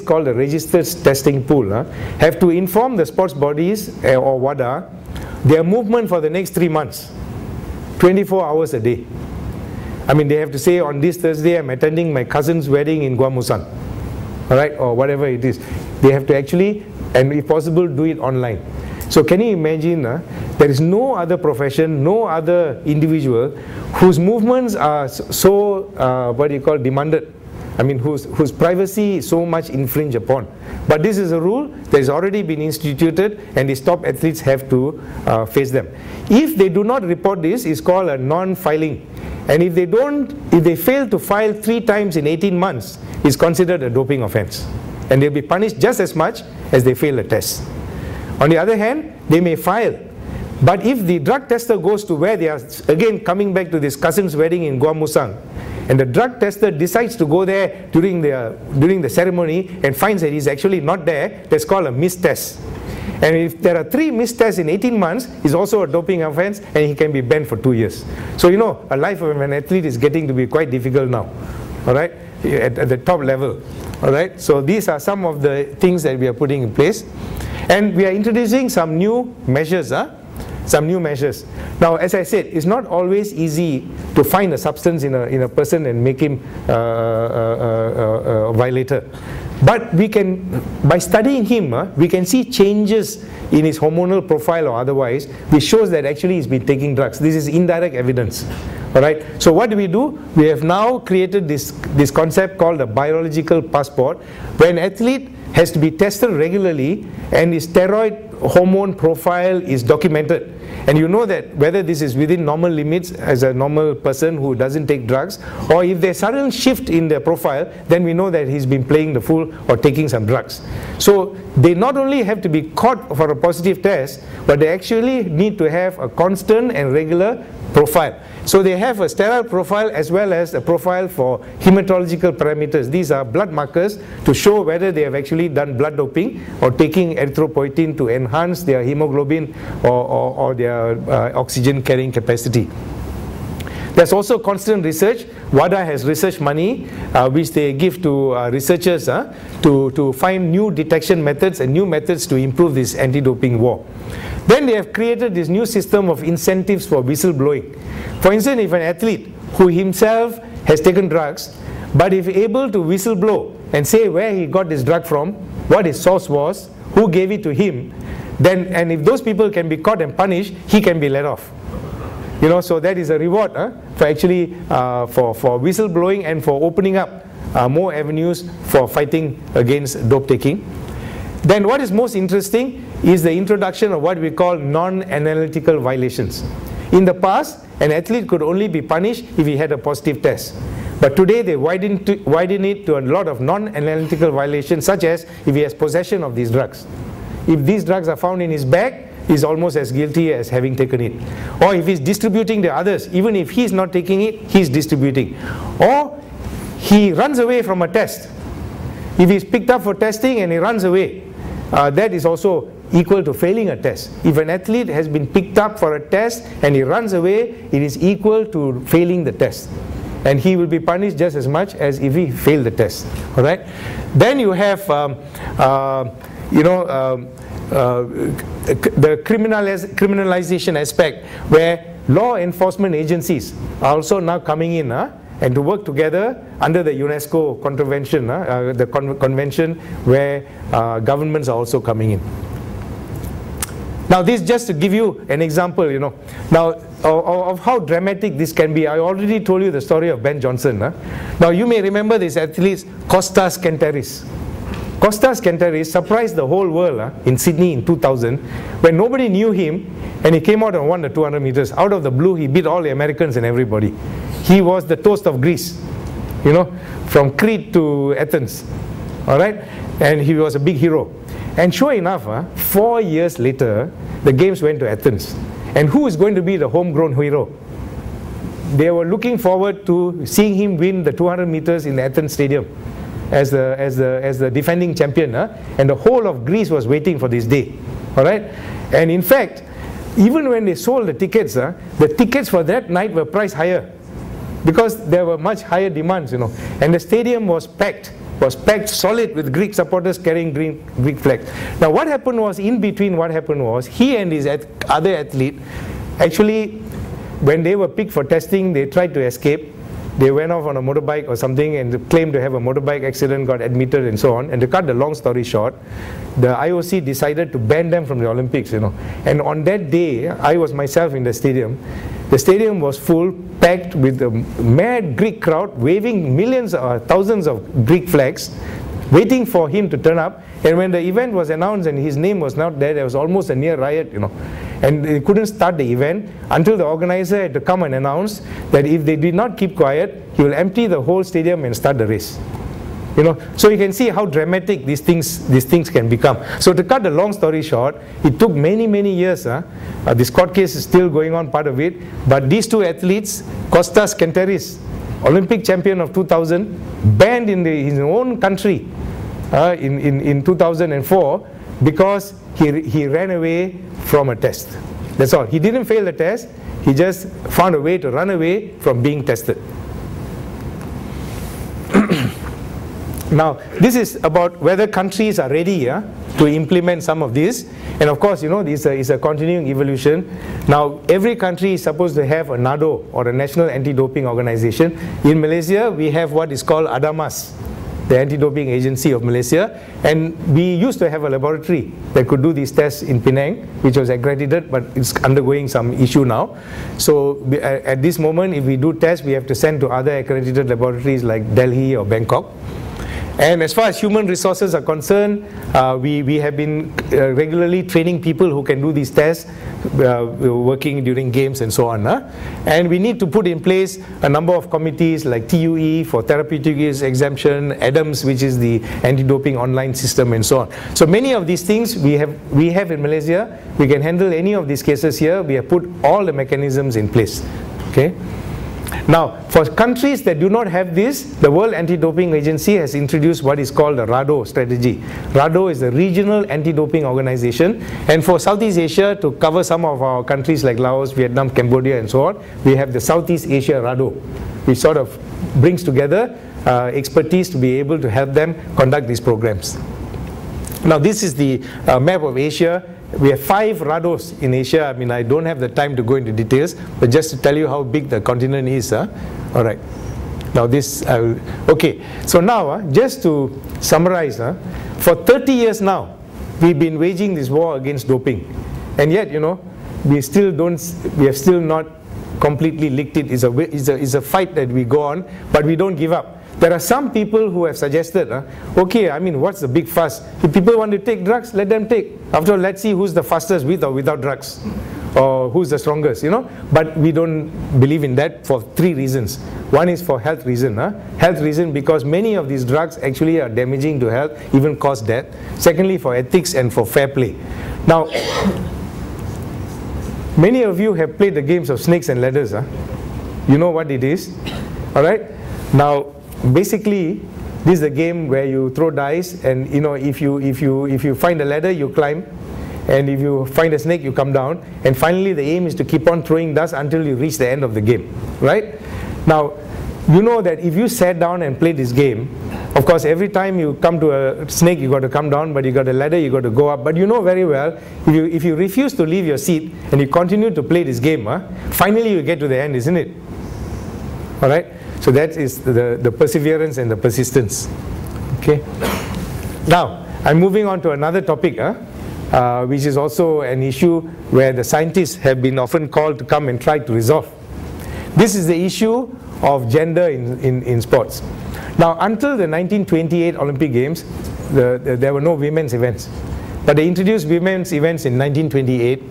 called the registered testing pool have to inform the sports bodies or WADA their movement for the next 3 months, 24 hours a day. I mean, they have to say, on this Thursday I'm attending my cousin's wedding in Guamusan, all right, or whatever it is. They have to actually, and if possible, do it online. So can you imagine, there is no other profession, no other individual whose movements are so, demanded. I mean, whose privacy is so much infringed upon. But this is a rule that has already been instituted, and these top athletes have to face them. If they do not report this, it's called a non-filing. And if they fail to file 3 times in 18 months, it's considered a doping offense. And they'll be punished just as much as they fail a test. On the other hand, they may file. But if the drug tester goes to where they are, again coming back to this cousin's wedding in Gua Musang, and the drug tester decides to go there during the ceremony and finds that he's actually not there, that's called a missed test. And if there are 3 missed tests in 18 months, it's also a doping offense, and he can be banned for 2 years. So you know, a life of an athlete is getting to be quite difficult now, all right, at the top level. All right, so these are some of the things that we are putting in place. And we are introducing some new measures, some new measures. Now, as I said, it's not always easy to find a substance in a person and make him a violator. But we can, by studying him, we can see changes in his hormonal profile or otherwise, which shows that actually he's been taking drugs. This is indirect evidence. All right. So what do? We have now created this concept called a biological passport, where an athlete has to be tested regularly and his steroid hormone profile is documented. And you know that whether this is within normal limits as a normal person who doesn't take drugs, or if there's sudden shift in their profile, then we know that he's been playing the fool or taking some drugs. So they not only have to be caught for a positive test, but they actually need to have a constant and regular profile. So they have a sterile profile as well as a profile for hematological parameters. These are blood markers to show whether they have actually done blood doping or taking erythropoietin to enhance their hemoglobin or their oxygen carrying capacity. There's also constant research. WADA has research money which they give to researchers to find new detection methods and new methods to improve this anti-doping war. Then they have created this new system of incentives for whistleblowing. For instance, if an athlete who himself has taken drugs, but if able to whistleblow and say where he got this drug from, what his source was, who gave it to him, then, and if those people can be caught and punished, he can be let off. You know, so that is a reward for actually for whistleblowing and for opening up more avenues for fighting against dope taking. Then what is most interesting is the introduction of what we call non-analytical violations. In the past, an athlete could only be punished if he had a positive test. But today they widen it to a lot of non-analytical violations, such as if he has possession of these drugs. If these drugs are found in his bag, he's almost as guilty as having taken it. Or if he's distributing to others, even if he's not taking it, he's distributing. Or he runs away from a test. If he's picked up for testing and he runs away, that is also equal to failing a test. If an athlete has been picked up for a test and he runs away, it is equal to failing the test. And he will be punished just as much as if he failed the test. All right? Then you have, the criminalization aspect, where law enforcement agencies are also now coming in and to work together under the UNESCO convention, convention where governments are also coming in. Now this just to give you an example, you know, now of how dramatic this can be. I already told you the story of Ben Johnson. Now you may remember this athlete, Kostas Kenteris. Kostas Kenteris surprised the whole world in Sydney in 2000 when nobody knew him, and he came out and won the 200 meters. Out of the blue, he beat all the Americans and everybody. He was the toast of Greece, you know, from Crete to Athens, all right? And he was a big hero. And sure enough, 4 years later, the games went to Athens. And who is going to be the homegrown hero? They were looking forward to seeing him win the 200 meters in the Athens Stadium as the defending champion, and the whole of Greece was waiting for this day. All right? And in fact, even when they sold the tickets for that night were priced higher because there were much higher demands, you know. And the stadium was packed solid with Greek supporters carrying Greek flags. Now what happened was, in between what happened was, he and his other athlete, actually when they were picked for testing, they tried to escape. they went off on a motorbike or something and claimed to have a motorbike accident, got admitted and so on. And to cut the long story short, the IOC decided to ban them from the Olympics, you know. And on that day, I was myself in the stadium. The stadium was full, packed with a mad Greek crowd, waving millions or thousands of Greek flags, waiting for him to turn up. And when the event was announced and his name was not there, there was almost a near riot, you know. And they couldn't start the event until the organizer had to come and announce that if they did not keep quiet, he will empty the whole stadium and start the race. You know, so you can see how dramatic these things can become. So to cut the long story short, it took many years. This court case is still going on, part of it. But these two athletes, Kostas Kenteris, Olympic champion of 2000, banned in his own country in 2004 because he ran away from a test. That's all. He didn't fail the test. He just found a way to run away from being tested. Now, this is about whether countries are ready to implement some of this. And of course, you know, this is a continuing evolution. Now, every country is supposed to have a NADO, or a National Anti-Doping Organization. In Malaysia, we have what is called ADAMAS, the Anti-Doping Agency of Malaysia. And we used to have a laboratory that could do these tests in Penang, which was accredited, but it's undergoing some issue now. So at this moment, if we do tests, we have to send to other accredited laboratories like Delhi or Bangkok. And as far as human resources are concerned, we have been regularly training people who can do these tests, working during games and so on. And we need to put in place a number of committees like TUE for therapeutic use exemption, ADAMS, which is the anti-doping online system, and so on. So many of these things we have in Malaysia. We can handle any of these cases here. We have put all the mechanisms in place. Okay. Now, for countries that do not have this, the World Anti-Doping Agency has introduced what is called the RADO strategy. RADO is the Regional Anti-Doping Organization, and for Southeast Asia, to cover some of our countries like Laos, Vietnam, Cambodia and so on, we have the Southeast Asia RADO, which sort of brings together expertise to be able to help them conduct these programs. Now, this is the map of Asia. We have 5 RADOs in Asia. I mean, I don't have the time to go into details, but just to tell you how big the continent is. All right. Now this, okay. So now, just to summarize, for 30 years now, we've been waging this war against doping, and yet, you know, we have still not completely licked it. It's a fight that we go on, but we don't give up. There are some people who have suggested, okay, I mean, what's the big fuss? If people want to take drugs, let them take. After all, let's see who's the fastest with or without drugs, or who's the strongest, you know. But we don't believe in that for 3 reasons. One is for health reason. Health reason because many of these drugs actually are damaging to health, even cause death. Secondly, for ethics and for fair play. Now, many of you have played the games of snakes and ladders. You know what it is, all right? Now, basically, this is a game where you throw dice, and you know, if you find a ladder, you climb, and if you find a snake, you come down, and finally the aim is to keep on throwing dust until you reach the end of the game, right? Now, you know that if you sat down and played this game, of course, every time you come to a snake, you got to come down, but you got a ladder, you got to go up. But you know very well, if you refuse to leave your seat and you continue to play this game, finally you get to the end, isn't it? All right. So that is the perseverance and the persistence. Okay. Now, I'm moving on to another topic, which is also an issue where the scientists have been often called to come and try to resolve. This is the issue of gender in sports. Now, until the 1928 Olympic Games, there were no women's events. But they introduced women's events in 1928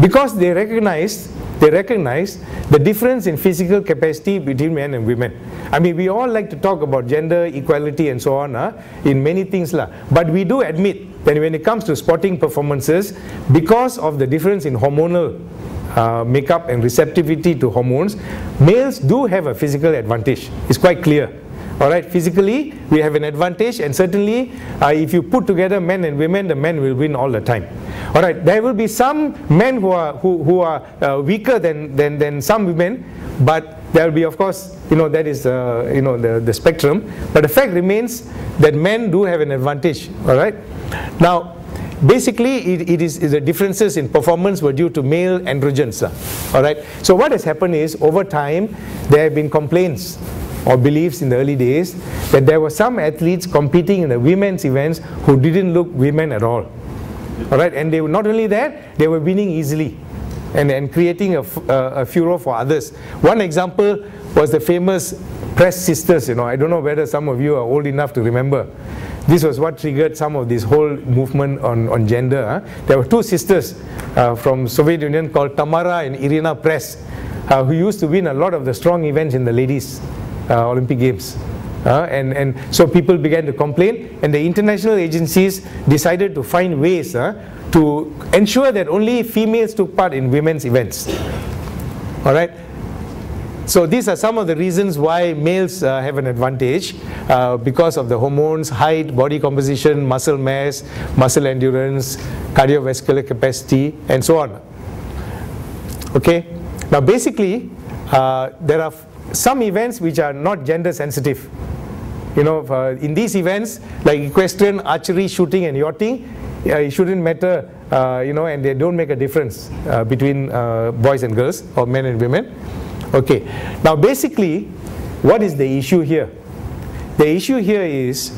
because they recognized the difference in physical capacity between men and women. I mean, we all like to talk about gender equality and so on in many things, but we do admit that when it comes to sporting performances, because of the difference in hormonal makeup and receptivity to hormones, males do have a physical advantage. It's quite clear. All right, physically we have an advantage, and certainly if you put together men and women, the men will win all the time. All right, there will be some men who are weaker than some women, but there will be, of course, you know, that is the spectrum. But the fact remains that men do have an advantage. All right. Now, basically the differences in performance were due to male androgens. All right. So what has happened is, over time, there have been complaints or beliefs in the early days that there were some athletes competing in the women's events who didn't look women at all. All right. And they were not only that, they were winning easily and creating a furor for others. One example was the famous press sisters. I don't know whether some of you are old enough to remember. This was what triggered some of this whole movement on gender. There were two sisters from Soviet Union called Tamara and Irina Press, who used to win a lot of the strong events in the ladies' Olympic Games. And so people began to complain, and the international agencies decided to find ways to ensure that only females took part in women's events. All right. So these are some of the reasons why males have an advantage, because of the hormones, height, body composition, muscle mass, muscle endurance, cardiovascular capacity, and so on. Okay. Now basically, there are some events which are not gender sensitive. In these events, like equestrian, archery, shooting, and yachting, it shouldn't matter, and they don't make a difference between boys and girls, or men and women. Okay. Now basically, what is the issue here? The issue here is,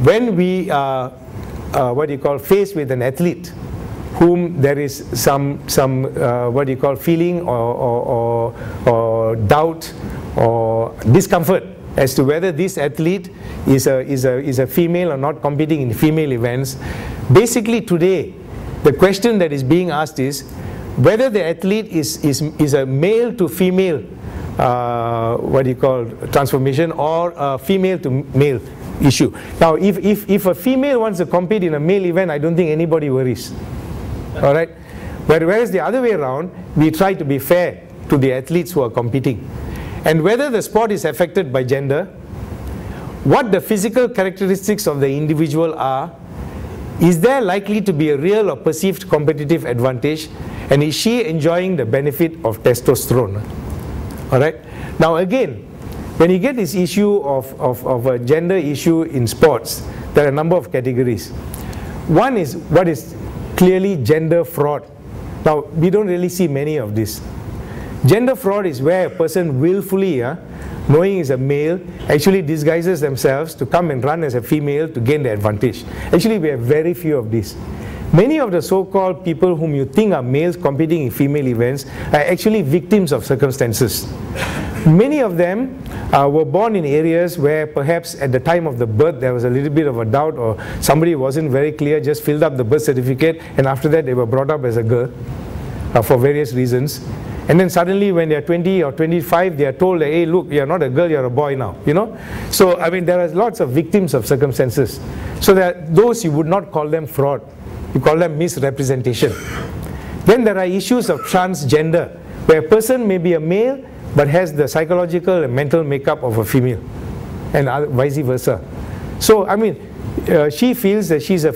when we are faced with an athlete whom there is some feeling or doubt or discomfort as to whether this athlete is a female or not competing in female events. Basically today, the question that is being asked is whether the athlete is a male to female transformation, or a female to male issue. Now if a female wants to compete in a male event, I don't think anybody worries. All right. But whereas the other way around, we try to be fair to the athletes who are competing. And whether the sport is affected by gender, what the physical characteristics of the individual are, is there likely to be a real or perceived competitive advantage, and is she enjoying the benefit of testosterone? All right. Now again, when you get this issue of a gender issue in sports, there are a number of categories. One is what is clearly gender fraud. Now we don't really see many of this. Gender fraud is where a person willfully, knowing is a male, actually disguises themselves to come and run as a female to gain the advantage. Actually, we have very few of these. Many of the so-called people whom you think are males competing in female events are actually victims of circumstances. Many of them were born in areas where perhaps at the time of the birth there was a little bit of a doubt, or somebody wasn't very clear, just filled up the birth certificate, and after that they were brought up as a girl for various reasons. And then suddenly when they are 20 or 25, they are told, hey, look, you are not a girl, you are a boy now. So I mean, there are lots of victims of circumstances. So those you would not call them fraud. You call them misrepresentation. Then there are issues of transgender, where a person may be a male but has the psychological and mental makeup of a female, and vice versa. So I mean, she feels that she's a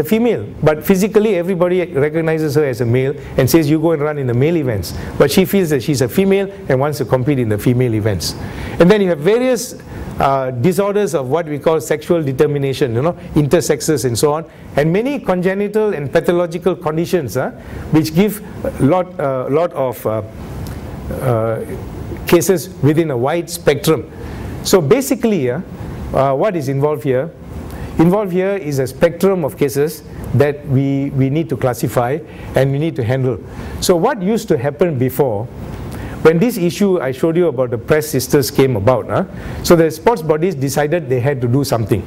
female, but physically everybody recognizes her as a male and says you go and run in the male events. But she feels that she's a female and wants to compete in the female events. And then you have various disorders of what we call sexual determination, intersexes and so on, and many congenital and pathological conditions which give a lot of cases within a wide spectrum. So basically, what is involved here? Involved here is a spectrum of cases that we need to classify and we need to handle. So what used to happen before, when this issue I showed you about the press sisters came about, so the sports bodies decided they had to do something.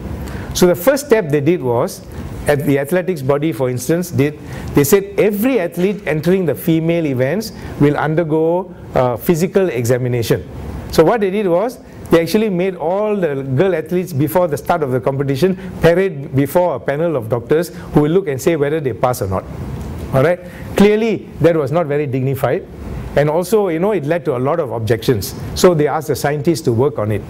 So the first step they did was, at the athletics body for instance, they said every athlete entering the female events will undergo physical examination. So what they did was, they actually made all the girl athletes before the start of the competition parade before a panel of doctors who will look and say whether they pass or not. All right. Clearly, that was not very dignified, and also, it led to a lot of objections. So they asked the scientists to work on it.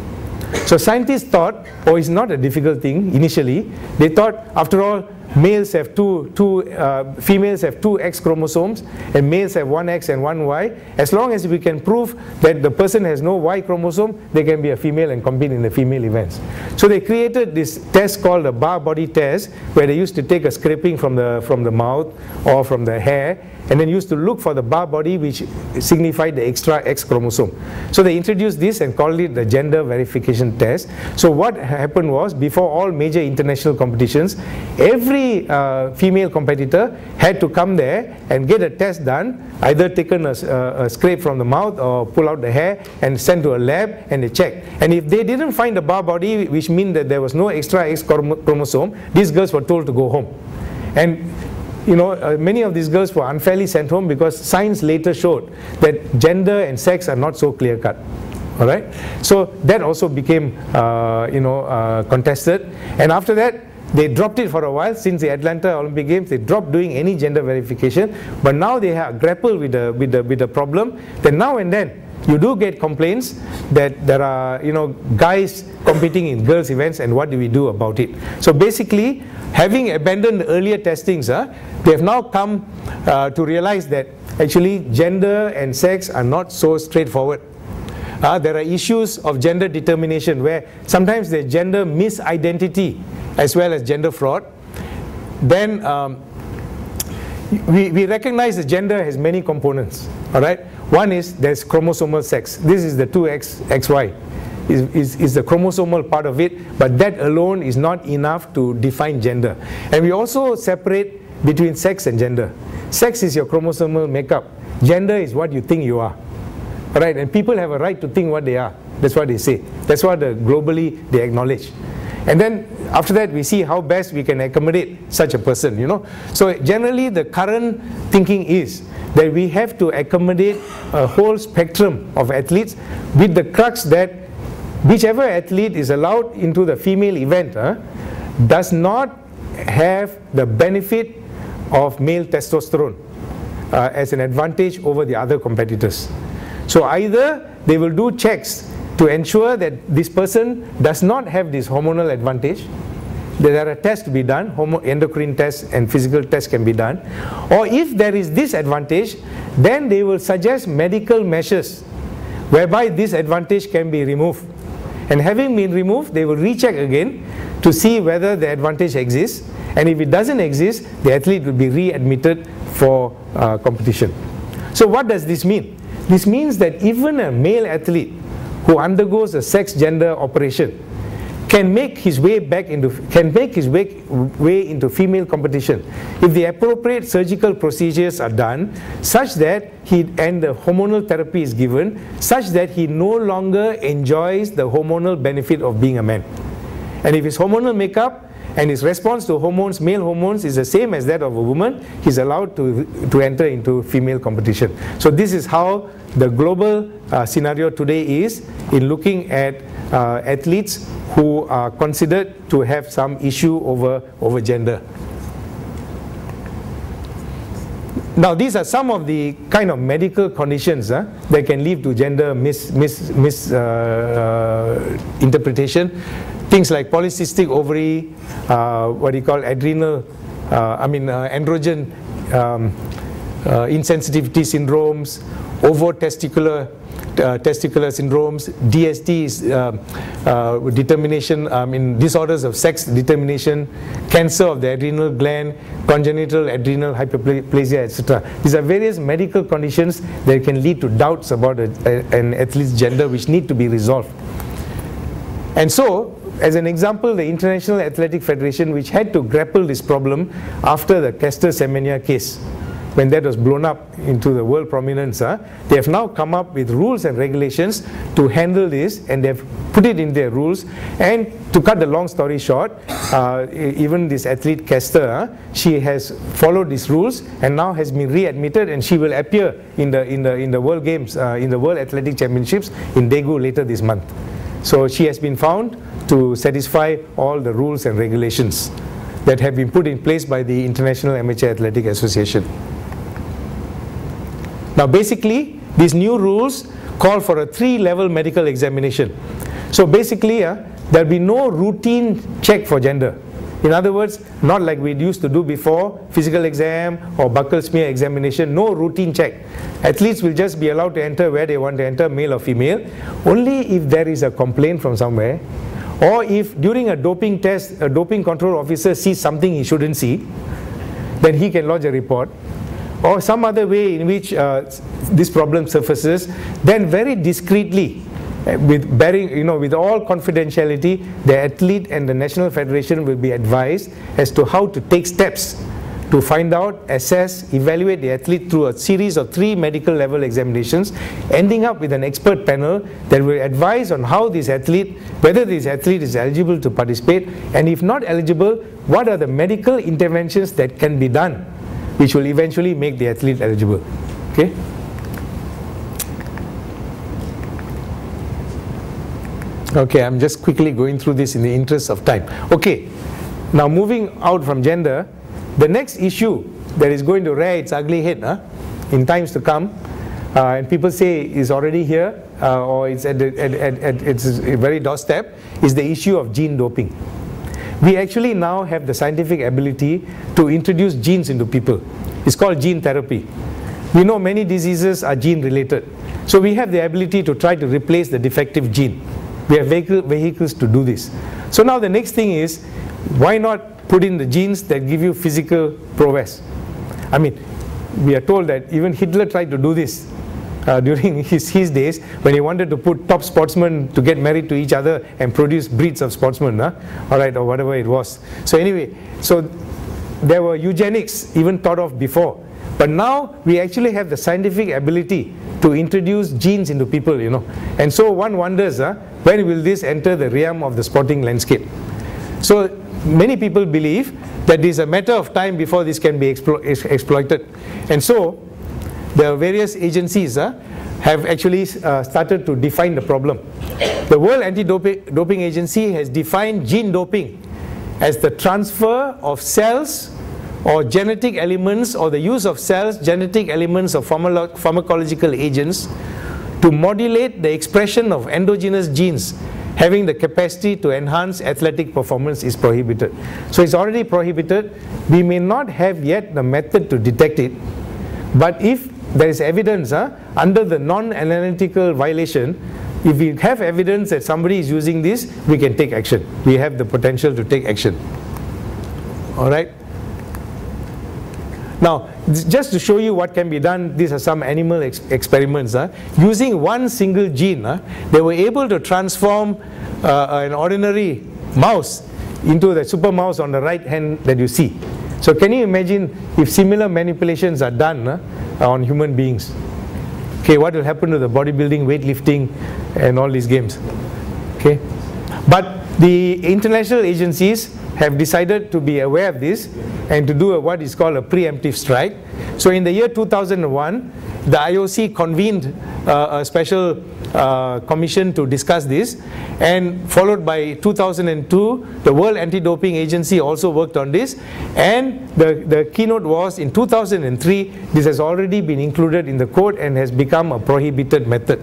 So scientists thought, oh, it's not a difficult thing initially. They thought, after all, females have two X chromosomes and males have one X and one Y. As long as we can prove that the person has no Y chromosome, they can be a female and compete in the female events. So they created this test called the bar body test, where they used to take a scraping from the mouth or from the hair, and then used to look for the bar body which signified the extra X chromosome. So they introduced this and called it the gender verification test. So what happened was, before all major international competitions, every female competitor had to come there and get a test done, either taken a scrape from the mouth or pull out the hair and sent to a lab, and they checked. And if they didn't find the bar body, which means that there was no extra X chromosome, these girls were told to go home. And you know, many of these girls were unfairly sent home because science later showed that gender and sex are not so clear-cut. All right, so that also became contested, and after that they dropped it for a while. Since the Atlanta Olympic Games, they dropped doing any gender verification. But now they have grappled with the problem that now and then you do get complaints that there are guys competing in girls events, and what do we do about it? So basically, having abandoned earlier testings, they have now come to realize that actually gender and sex are not so straightforward. There are issues of gender determination where sometimes there's gender misidentity as well as gender fraud. Then we recognize that gender has many components. All right, one is there's chromosomal sex. This is the 2XY. Is the chromosomal part of it, but that alone is not enough to define gender. And we also separate between sex and gender. Sex is your chromosomal makeup. Gender is what you think you are. All right, and people have a right to think what they are. That's what they say. That's what globally they acknowledge. And then after that, we see how best we can accommodate such a person, So generally, the current thinking is that we have to accommodate a whole spectrum of athletes, with the crux that whichever athlete is allowed into the female event does not have the benefit of male testosterone as an advantage over the other competitors. So either they will do checks to ensure that this person does not have this hormonal advantage. There are tests to be done, endocrine tests and physical tests can be done. Or if there is this advantage, then they will suggest medical measures whereby this advantage can be removed. And having been removed, they will recheck again to see whether the advantage exists. And if it doesn't exist, the athlete will be readmitted for competition. So what does this mean? This means that even a male athlete who undergoes a sex gender operation can make his way into female competition if the appropriate surgical procedures are done, such that the hormonal therapy is given, such that he no longer enjoys the hormonal benefit of being a man. And if his hormonal makeup and his response to hormones, male hormones, is the same as that of a woman, he's allowed to enter into female competition. So this is how the global scenario today is in looking at athletes who are considered to have some issue over gender. Now these are some of the kind of medical conditions that can lead to gender misinterpretation. Things like polycystic ovary, androgen insensitivity syndromes, ovotesticular syndromes, DSD determination, disorders of sex determination, cancer of the adrenal gland, congenital adrenal hyperplasia, etc. These are various medical conditions that can lead to doubts about an athlete's gender, which need to be resolved. And so, as an example, the International Athletic Federation, which had to grapple this problem after the Castor Semenya case, when that was blown up into the world prominence, they have now come up with rules and regulations to handle this, and they've put it in their rules. And to cut the long story short, even this athlete Castor, she has followed these rules and now has been readmitted, and she will appear in the World Games, in the World Athletic Championships in Daegu later this month. So she has been found to satisfy all the rules and regulations that have been put in place by the International Amateur Athletic Association. Now basically, these new rules call for a 3-level medical examination. So basically, there will be no routine check for gender. In other words, not like we used to do before, physical exam or buccal smear examination, no routine check. Athletes will just be allowed to enter where they want to enter, male or female, only if there is a complaint from somewhere, or if during a doping test, a doping control officer sees something he shouldn't see, then he can lodge a report, or some other way in which this problem surfaces, then very discreetly, with bearing, with all confidentiality, the athlete and the National Federation will be advised as to how to take steps to find out, assess, evaluate the athlete through a series of 3 medical level examinations, ending up with an expert panel that will advise on how this athlete, whether this athlete is eligible to participate, and if not eligible, what are the medical interventions that can be done, which will eventually make the athlete eligible. Okay? Okay, I'm just quickly going through this in the interest of time. Okay, now moving out from gender, the next issue that is going to rear its ugly head in times to come, and people say is already here, or it's at its very doorstep, is the issue of gene doping. We actually now have the scientific ability to introduce genes into people. It's called gene therapy. We know many diseases are gene related. So we have the ability to try to replace the defective gene. We have vehicles to do this. So now the next thing is, why not put in the genes that give you physical prowess? I mean, we are told that even Hitler tried to do this during his days, when he wanted to put top sportsmen to get married to each other and produce breeds of sportsmen, alright, or whatever it was. So anyway, so there were eugenics even thought of before. But now we actually have the scientific ability to introduce genes into people, And so one wonders, when will this enter the realm of the sporting landscape? So many people believe that it is a matter of time before this can be exploited. And so the various agencies have actually started to define the problem. The World Anti-Doping Agency has defined gene doping as the transfer of cells or genetic elements, or the use of cells, genetic elements of pharmacological agents to modulate the expression of endogenous genes having the capacity to enhance athletic performance is prohibited. So it's already prohibited. We may not have yet the method to detect it, but if there is evidence under the non-analytical violation, if we have evidence that somebody is using this, we can take action. We have the potential to take action. Alright? Now, just to show you what can be done, these are some animal experiments. Using one single gene, they were able to transform an ordinary mouse into the super mouse on the right hand that you see. So can you imagine if similar manipulations are done on human beings? Okay, what will happen to the bodybuilding, weightlifting, and all these games? Okay, but the international agencies have decided to be aware of this and to do what is called a preemptive strike. So in the year 2001, the IOC convened a special commission to discuss this, and followed by 2002, the World Anti-Doping Agency also worked on this, and the keynote was in 2003, this has already been included in the code and has become a prohibited method.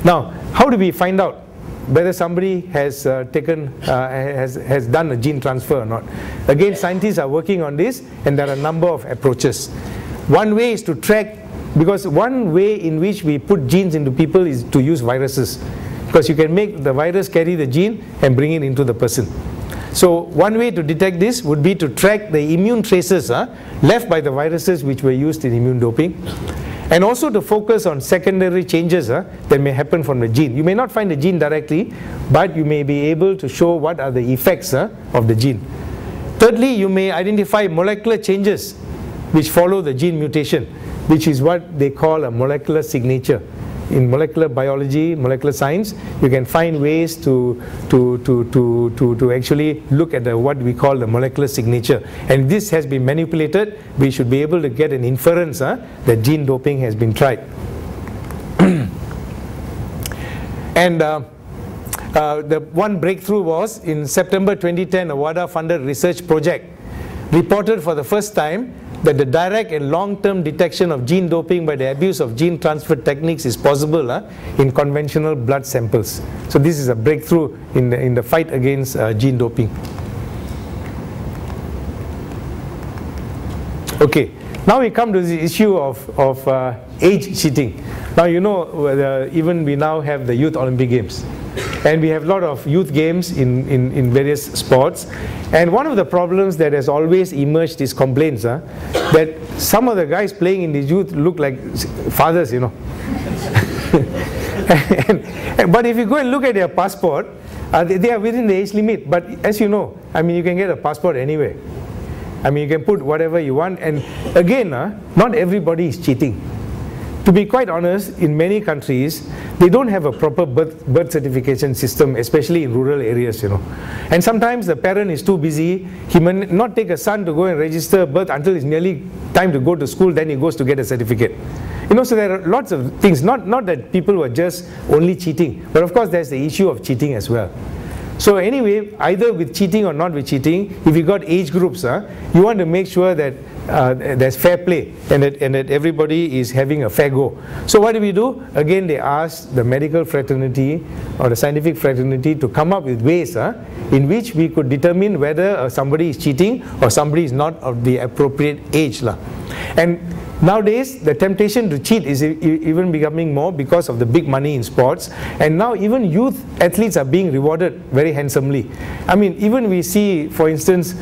Now, how do we find out whether somebody has has done a gene transfer or not? Again, scientists are working on this, and there are a number of approaches. One way is to track, because one way in which we put genes into people is to use viruses, because you can make the virus carry the gene and bring it into the person. So one way to detect this would be to track the immune traces left by the viruses which were used in immune doping, and also to focus on secondary changes that may happen from the gene. You may not find the gene directly, but you may be able to show what are the effects of the gene. Thirdly, you may identify molecular changes which follow the gene mutation, which is what they call a molecular signature. In molecular biology, molecular science, you can find ways to actually look at what we call the molecular signature. And this has been manipulated, we should be able to get an inference that gene doping has been tried. And the one breakthrough was in September 2010, a WADA-funded research project reported for the first time that the direct and long-term detection of gene doping by the abuse of gene transfer techniques is possible in conventional blood samples. So this is a breakthrough in the fight against gene doping. Okay, now we come to the issue of age cheating. Now you know, even we now have the Youth Olympic Games. And we have a lot of youth games in various sports. And one of the problems that has always emerged is complaints that some of the guys playing in the youth look like fathers, you know. But if you go and look at their passport, they are within the age limit. But as you know, I mean, you can get a passport anywhere. I mean, you can put whatever you want. And again, not everybody is cheating. To be quite honest, in many countries, they don't have a proper birth certification system, especially in rural areas, you know. And sometimes the parent is too busy. He may not take a son to go and register birth until it's nearly time to go to school, then he goes to get a certificate. You know, so there are lots of things, not that people were just only cheating, but of course there's the issue of cheating as well. So anyway, either with cheating or not with cheating, if you got age groups, you want to make sure that there's fair play and that everybody is having a fair go. So what do? Again, they asked the medical fraternity or the scientific fraternity to come up with ways in which we could determine whether somebody is cheating or somebody is not of the appropriate age. And nowadays, the temptation to cheat is even becoming more because of the big money in sports. And now even youth athletes are being rewarded very handsomely. I mean, even we see, for instance,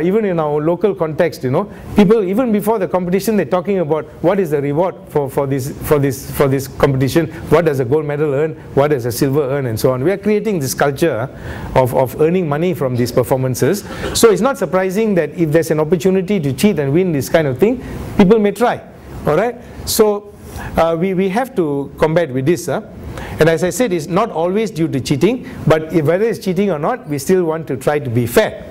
even in our local context, you know, people even before the competition, they're talking about what is the reward for this competition, what does a gold medal earn, what does a silver earn, and so on. We are creating this culture of earning money from these performances. So it's not surprising that if there's an opportunity to cheat and win this kind of thing, people may try. All right. So we have to combat with this. And as I said, it's not always due to cheating, but whether it's cheating or not, we still want to try to be fair.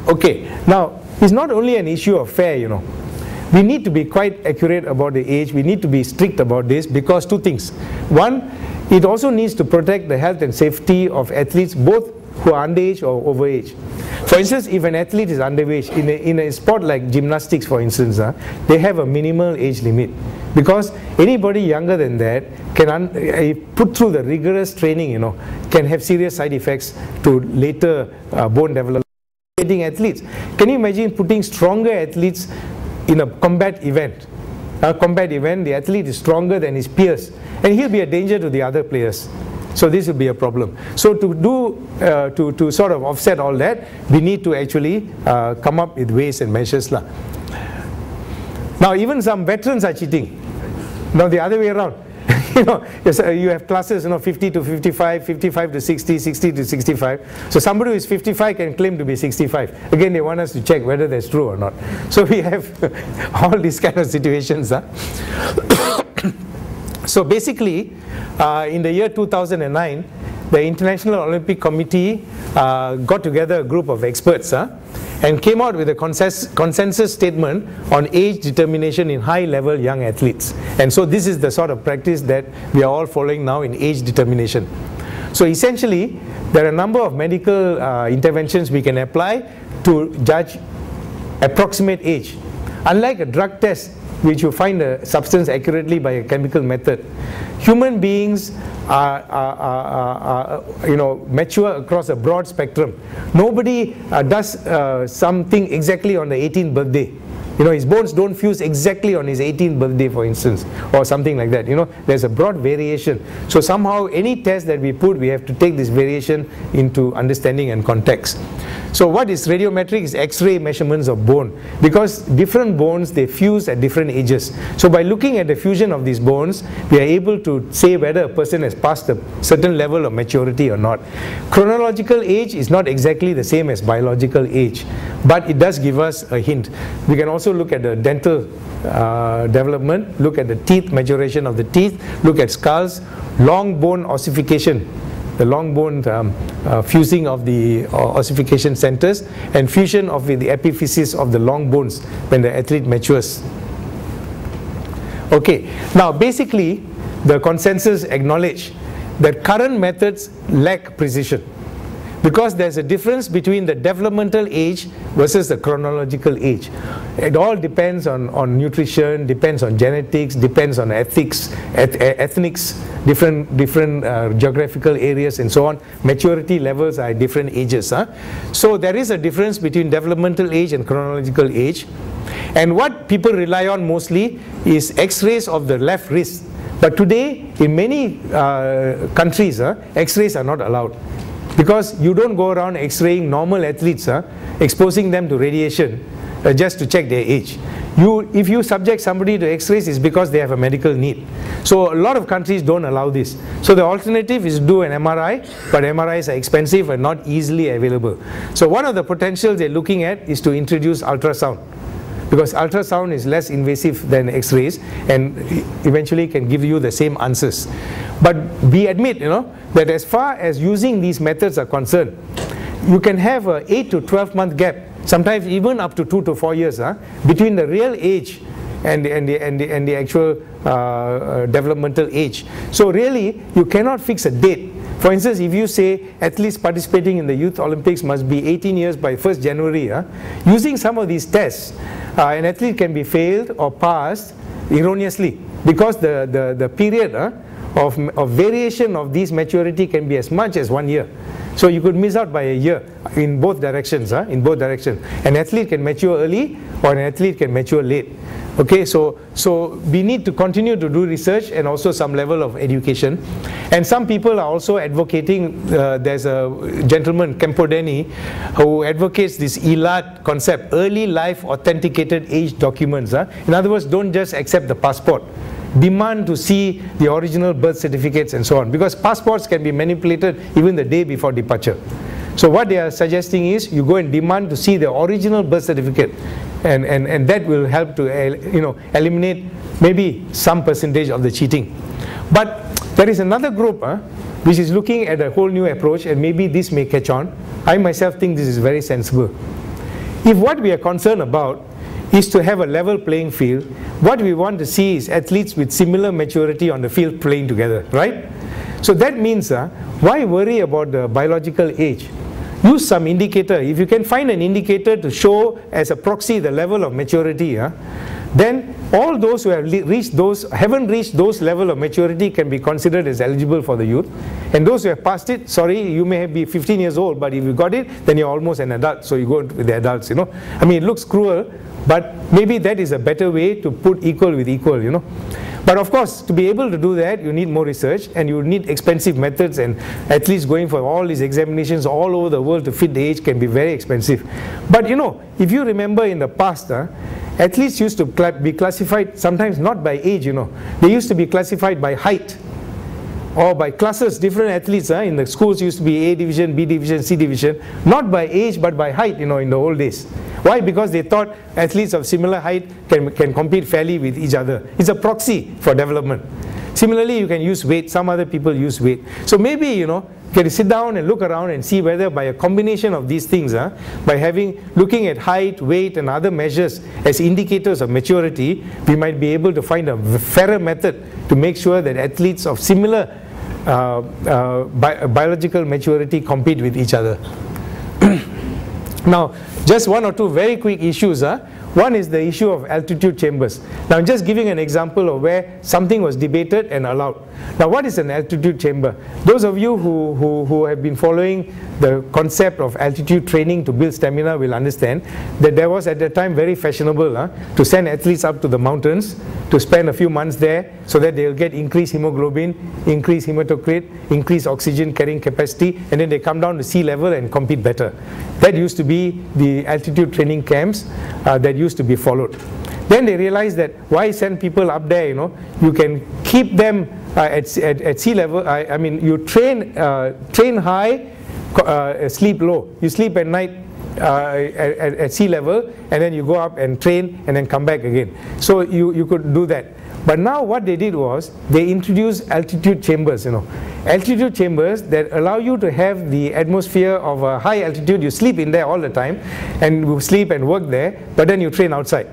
Okay, now it's not only an issue of fair, you know. We need to be quite accurate about the age. We need to be strict about this because two things. One, it also needs to protect the health and safety of athletes, both who are underage or overage. For instance, if an athlete is underage, in a sport like gymnastics, for instance, they have a minimal age limit. Because anybody younger than that can put through the rigorous training, you know, can have serious side effects to later bone development. Athletes. Can you imagine putting stronger athletes in a combat event? The athlete is stronger than his peers, and he'll be a danger to the other players. So this will be a problem. So to sort of offset all that, we need to actually come up with ways and measures. Now even some veterans are cheating. Now the other way around. You know, you have classes, you know, 50 to 55, 55 to 60, 60 to 65. So somebody who is 55 can claim to be 65. Again, they want us to check whether that's true or not. So we have all these kind of situations. So basically, in the year 2009, the International Olympic Committee got together a group of experts and came out with a consensus statement on age determination in high-level young athletes. And so this is the sort of practice that we are all following now in age determination. So essentially, there are a number of medical interventions we can apply to judge approximate age. Unlike a drug test, which you find a substance accurately by a chemical method, human beings are mature across a broad spectrum. Nobody does something exactly on the 18th birthday. You know, his bones don't fuse exactly on his 18th birthday, for instance, or something like that. You know, there's a broad variation. So somehow, any test that we put, we have to take this variation into understanding and context. So what is radiometric is X-ray measurements of bone, because different bones, they fuse at different ages. So by looking at the fusion of these bones, we are able to say whether a person has passed a certain level of maturity or not. Chronological age is not exactly the same as biological age, but it does give us a hint. We can also look at the dental development, look at the teeth, maturation of the teeth, look at skulls, long bone ossification, the long bone fusing of the ossification centers, and fusion of the epiphysis of the long bones when the athlete matures. Okay, now basically the consensus acknowledge that current methods lack precision. Because there's a difference between the developmental age versus the chronological age. It all depends on nutrition, depends on genetics, depends on ethics, ethnics, different geographical areas and so on. Maturity levels are at different ages. So there is a difference between developmental age and chronological age. And what people rely on mostly is X-rays of the left wrist. But today, in many countries, X-rays are not allowed. Because you don't go around X-raying normal athletes, exposing them to radiation just to check their age. If you subject somebody to X-rays, it's because they have a medical need. So a lot of countries don't allow this. So the alternative is do an MRI, but MRIs are expensive and not easily available. So one of the potentials they're looking at is to introduce ultrasound. Because ultrasound is less invasive than X-rays and eventually can give you the same answers. But we admit, that as far as using these methods are concerned, you can have an 8 to 12 month gap, sometimes even up to 2 to 4 years, between the real age and the actual developmental age. So really, you cannot fix a date. For instance, if you say athletes participating in the Youth Olympics must be 18 years by 1st January, using some of these tests, an athlete can be failed or passed erroneously because the period of variation of these maturity can be as much as 1 year. So you could miss out by a year in both directions. In both directions, an athlete can mature early or an athlete can mature late. Okay, so we need to continue to do research and also some level of education. And some people are also advocating, there's a gentleman, Kempodeni, who advocates this ELAD concept, early life authenticated age documents. In other words, don't just accept the passport. Demand to see the original birth certificates and so on, because passports can be manipulated even the day before departure. So what they are suggesting is you go and demand to see the original birth certificate, and that will help to eliminate maybe some percentage of the cheating. But there is another group which is looking at a whole new approach, and maybe this may catch on. I myself think this is very sensible. If what we are concerned about is to have a level playing field, what we want to see is athletes with similar maturity on the field playing together, right? So that means, why worry about the biological age? Use some indicator. If you can find an indicator to show as a proxy the level of maturity, then all those who have haven't reached those level of maturity can be considered as eligible for the youth. And those who have passed it, sorry, you may be 15 years old, but if you got it, then you're almost an adult, so you go with the adults, I mean, it looks cruel, but maybe that is a better way to put equal with equal, But of course, to be able to do that, you need more research and you need expensive methods, and athletes going for all these examinations all over the world to fit the age can be very expensive. But if you remember in the past, athletes used to be classified sometimes not by age, They used to be classified by height or by classes. Different athletes in the schools used to be A division, B division, C division, not by age but by height, in the old days. Why? Because they thought athletes of similar height can compete fairly with each other. It's a proxy for development. Similarly, you can use weight. Some other people use weight. So maybe, you can sit down and look around and see whether by a combination of these things, by looking at height, weight and other measures as indicators of maturity, we might be able to find a fairer method to make sure that athletes of similar biological maturity compete with each other. Now, just one or two very quick issues. One is the issue of altitude chambers. Now, I'm just giving an example of where something was debated and allowed. Now, what is an altitude chamber? Those of you who have been following the concept of altitude training to build stamina will understand that there was at that time very fashionable to send athletes up to the mountains to spend a few months there so that they'll get increased hemoglobin, increased hematocrit, increased oxygen carrying capacity, and then they come down to sea level and compete better. That used to be the altitude training camps that used to be followed. Then they realized that why send people up there, you can keep them at sea level. I mean, you train high, sleep low. You sleep at night at sea level, and then you go up and train and then come back again. So you could do that. But now what they did was they introduced altitude chambers, altitude chambers that allow you to have the atmosphere of a high altitude. You sleep in there all the time, and you sleep and work there, but then you train outside.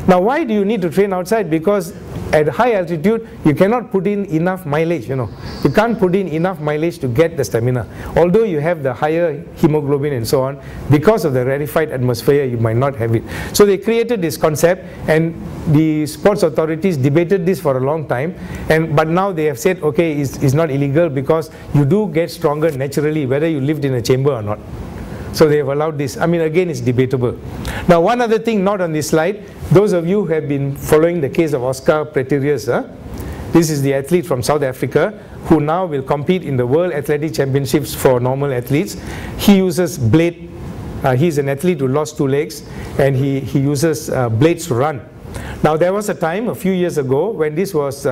Now, why do you need to train outside? Because at high altitude, you cannot put in enough mileage, you know. You can't put in enough mileage to get the stamina. Although you have the higher hemoglobin and so on, because of the rarefied atmosphere, you might not have it. So they created this concept, and the sports authorities debated this for a long time, but now they have said, okay, it's not illegal because you do get stronger naturally, whether you lived in a chamber or not. So they have allowed this. I mean, again, it's debatable. Now, one other thing not on this slide, those of you who have been following the case of Oscar Pretorius, this is the athlete from South Africa who now will compete in the World Athletic Championships for normal athletes. He uses blade. He's an athlete who lost 2 legs, and he uses blades to run. Now, there was a time a few years ago when this was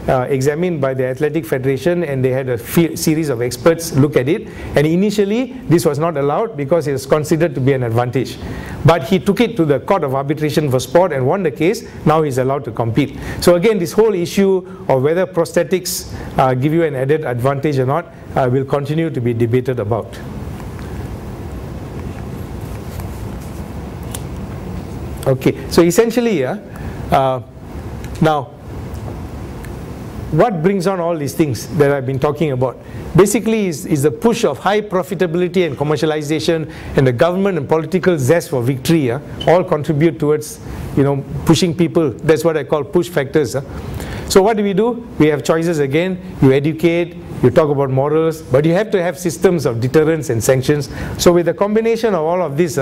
examined by the Athletic Federation, and they had a series of experts look at it, and initially this was not allowed because it was considered to be an advantage. But he took it to the Court of Arbitration for Sport and won the case. Now he's allowed to compete. So again, this whole issue of whether prosthetics give you an added advantage or not will continue to be debated about. Okay, so essentially, now, what brings on all these things that I've been talking about? Basically is the push of high profitability and commercialization, and the government and political zest for victory all contribute towards, you know, pushing people. That's what I call push factors. So what do? We have choices again. You educate, you talk about morals, but you have to have systems of deterrence and sanctions. So with the combination of all of this,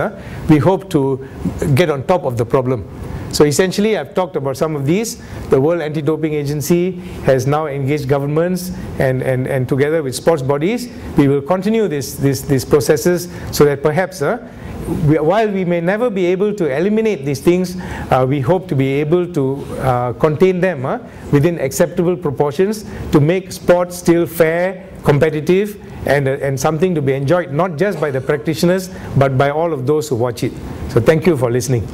we hope to get on top of the problem. So essentially, I've talked about some of these. The World Anti-Doping Agency has now engaged governments, and together with sports bodies, we will continue these processes so that perhaps, while we may never be able to eliminate these things, we hope to be able to contain them within acceptable proportions to make sports still fair, competitive, and something to be enjoyed not just by the practitioners but by all of those who watch it. So thank you for listening.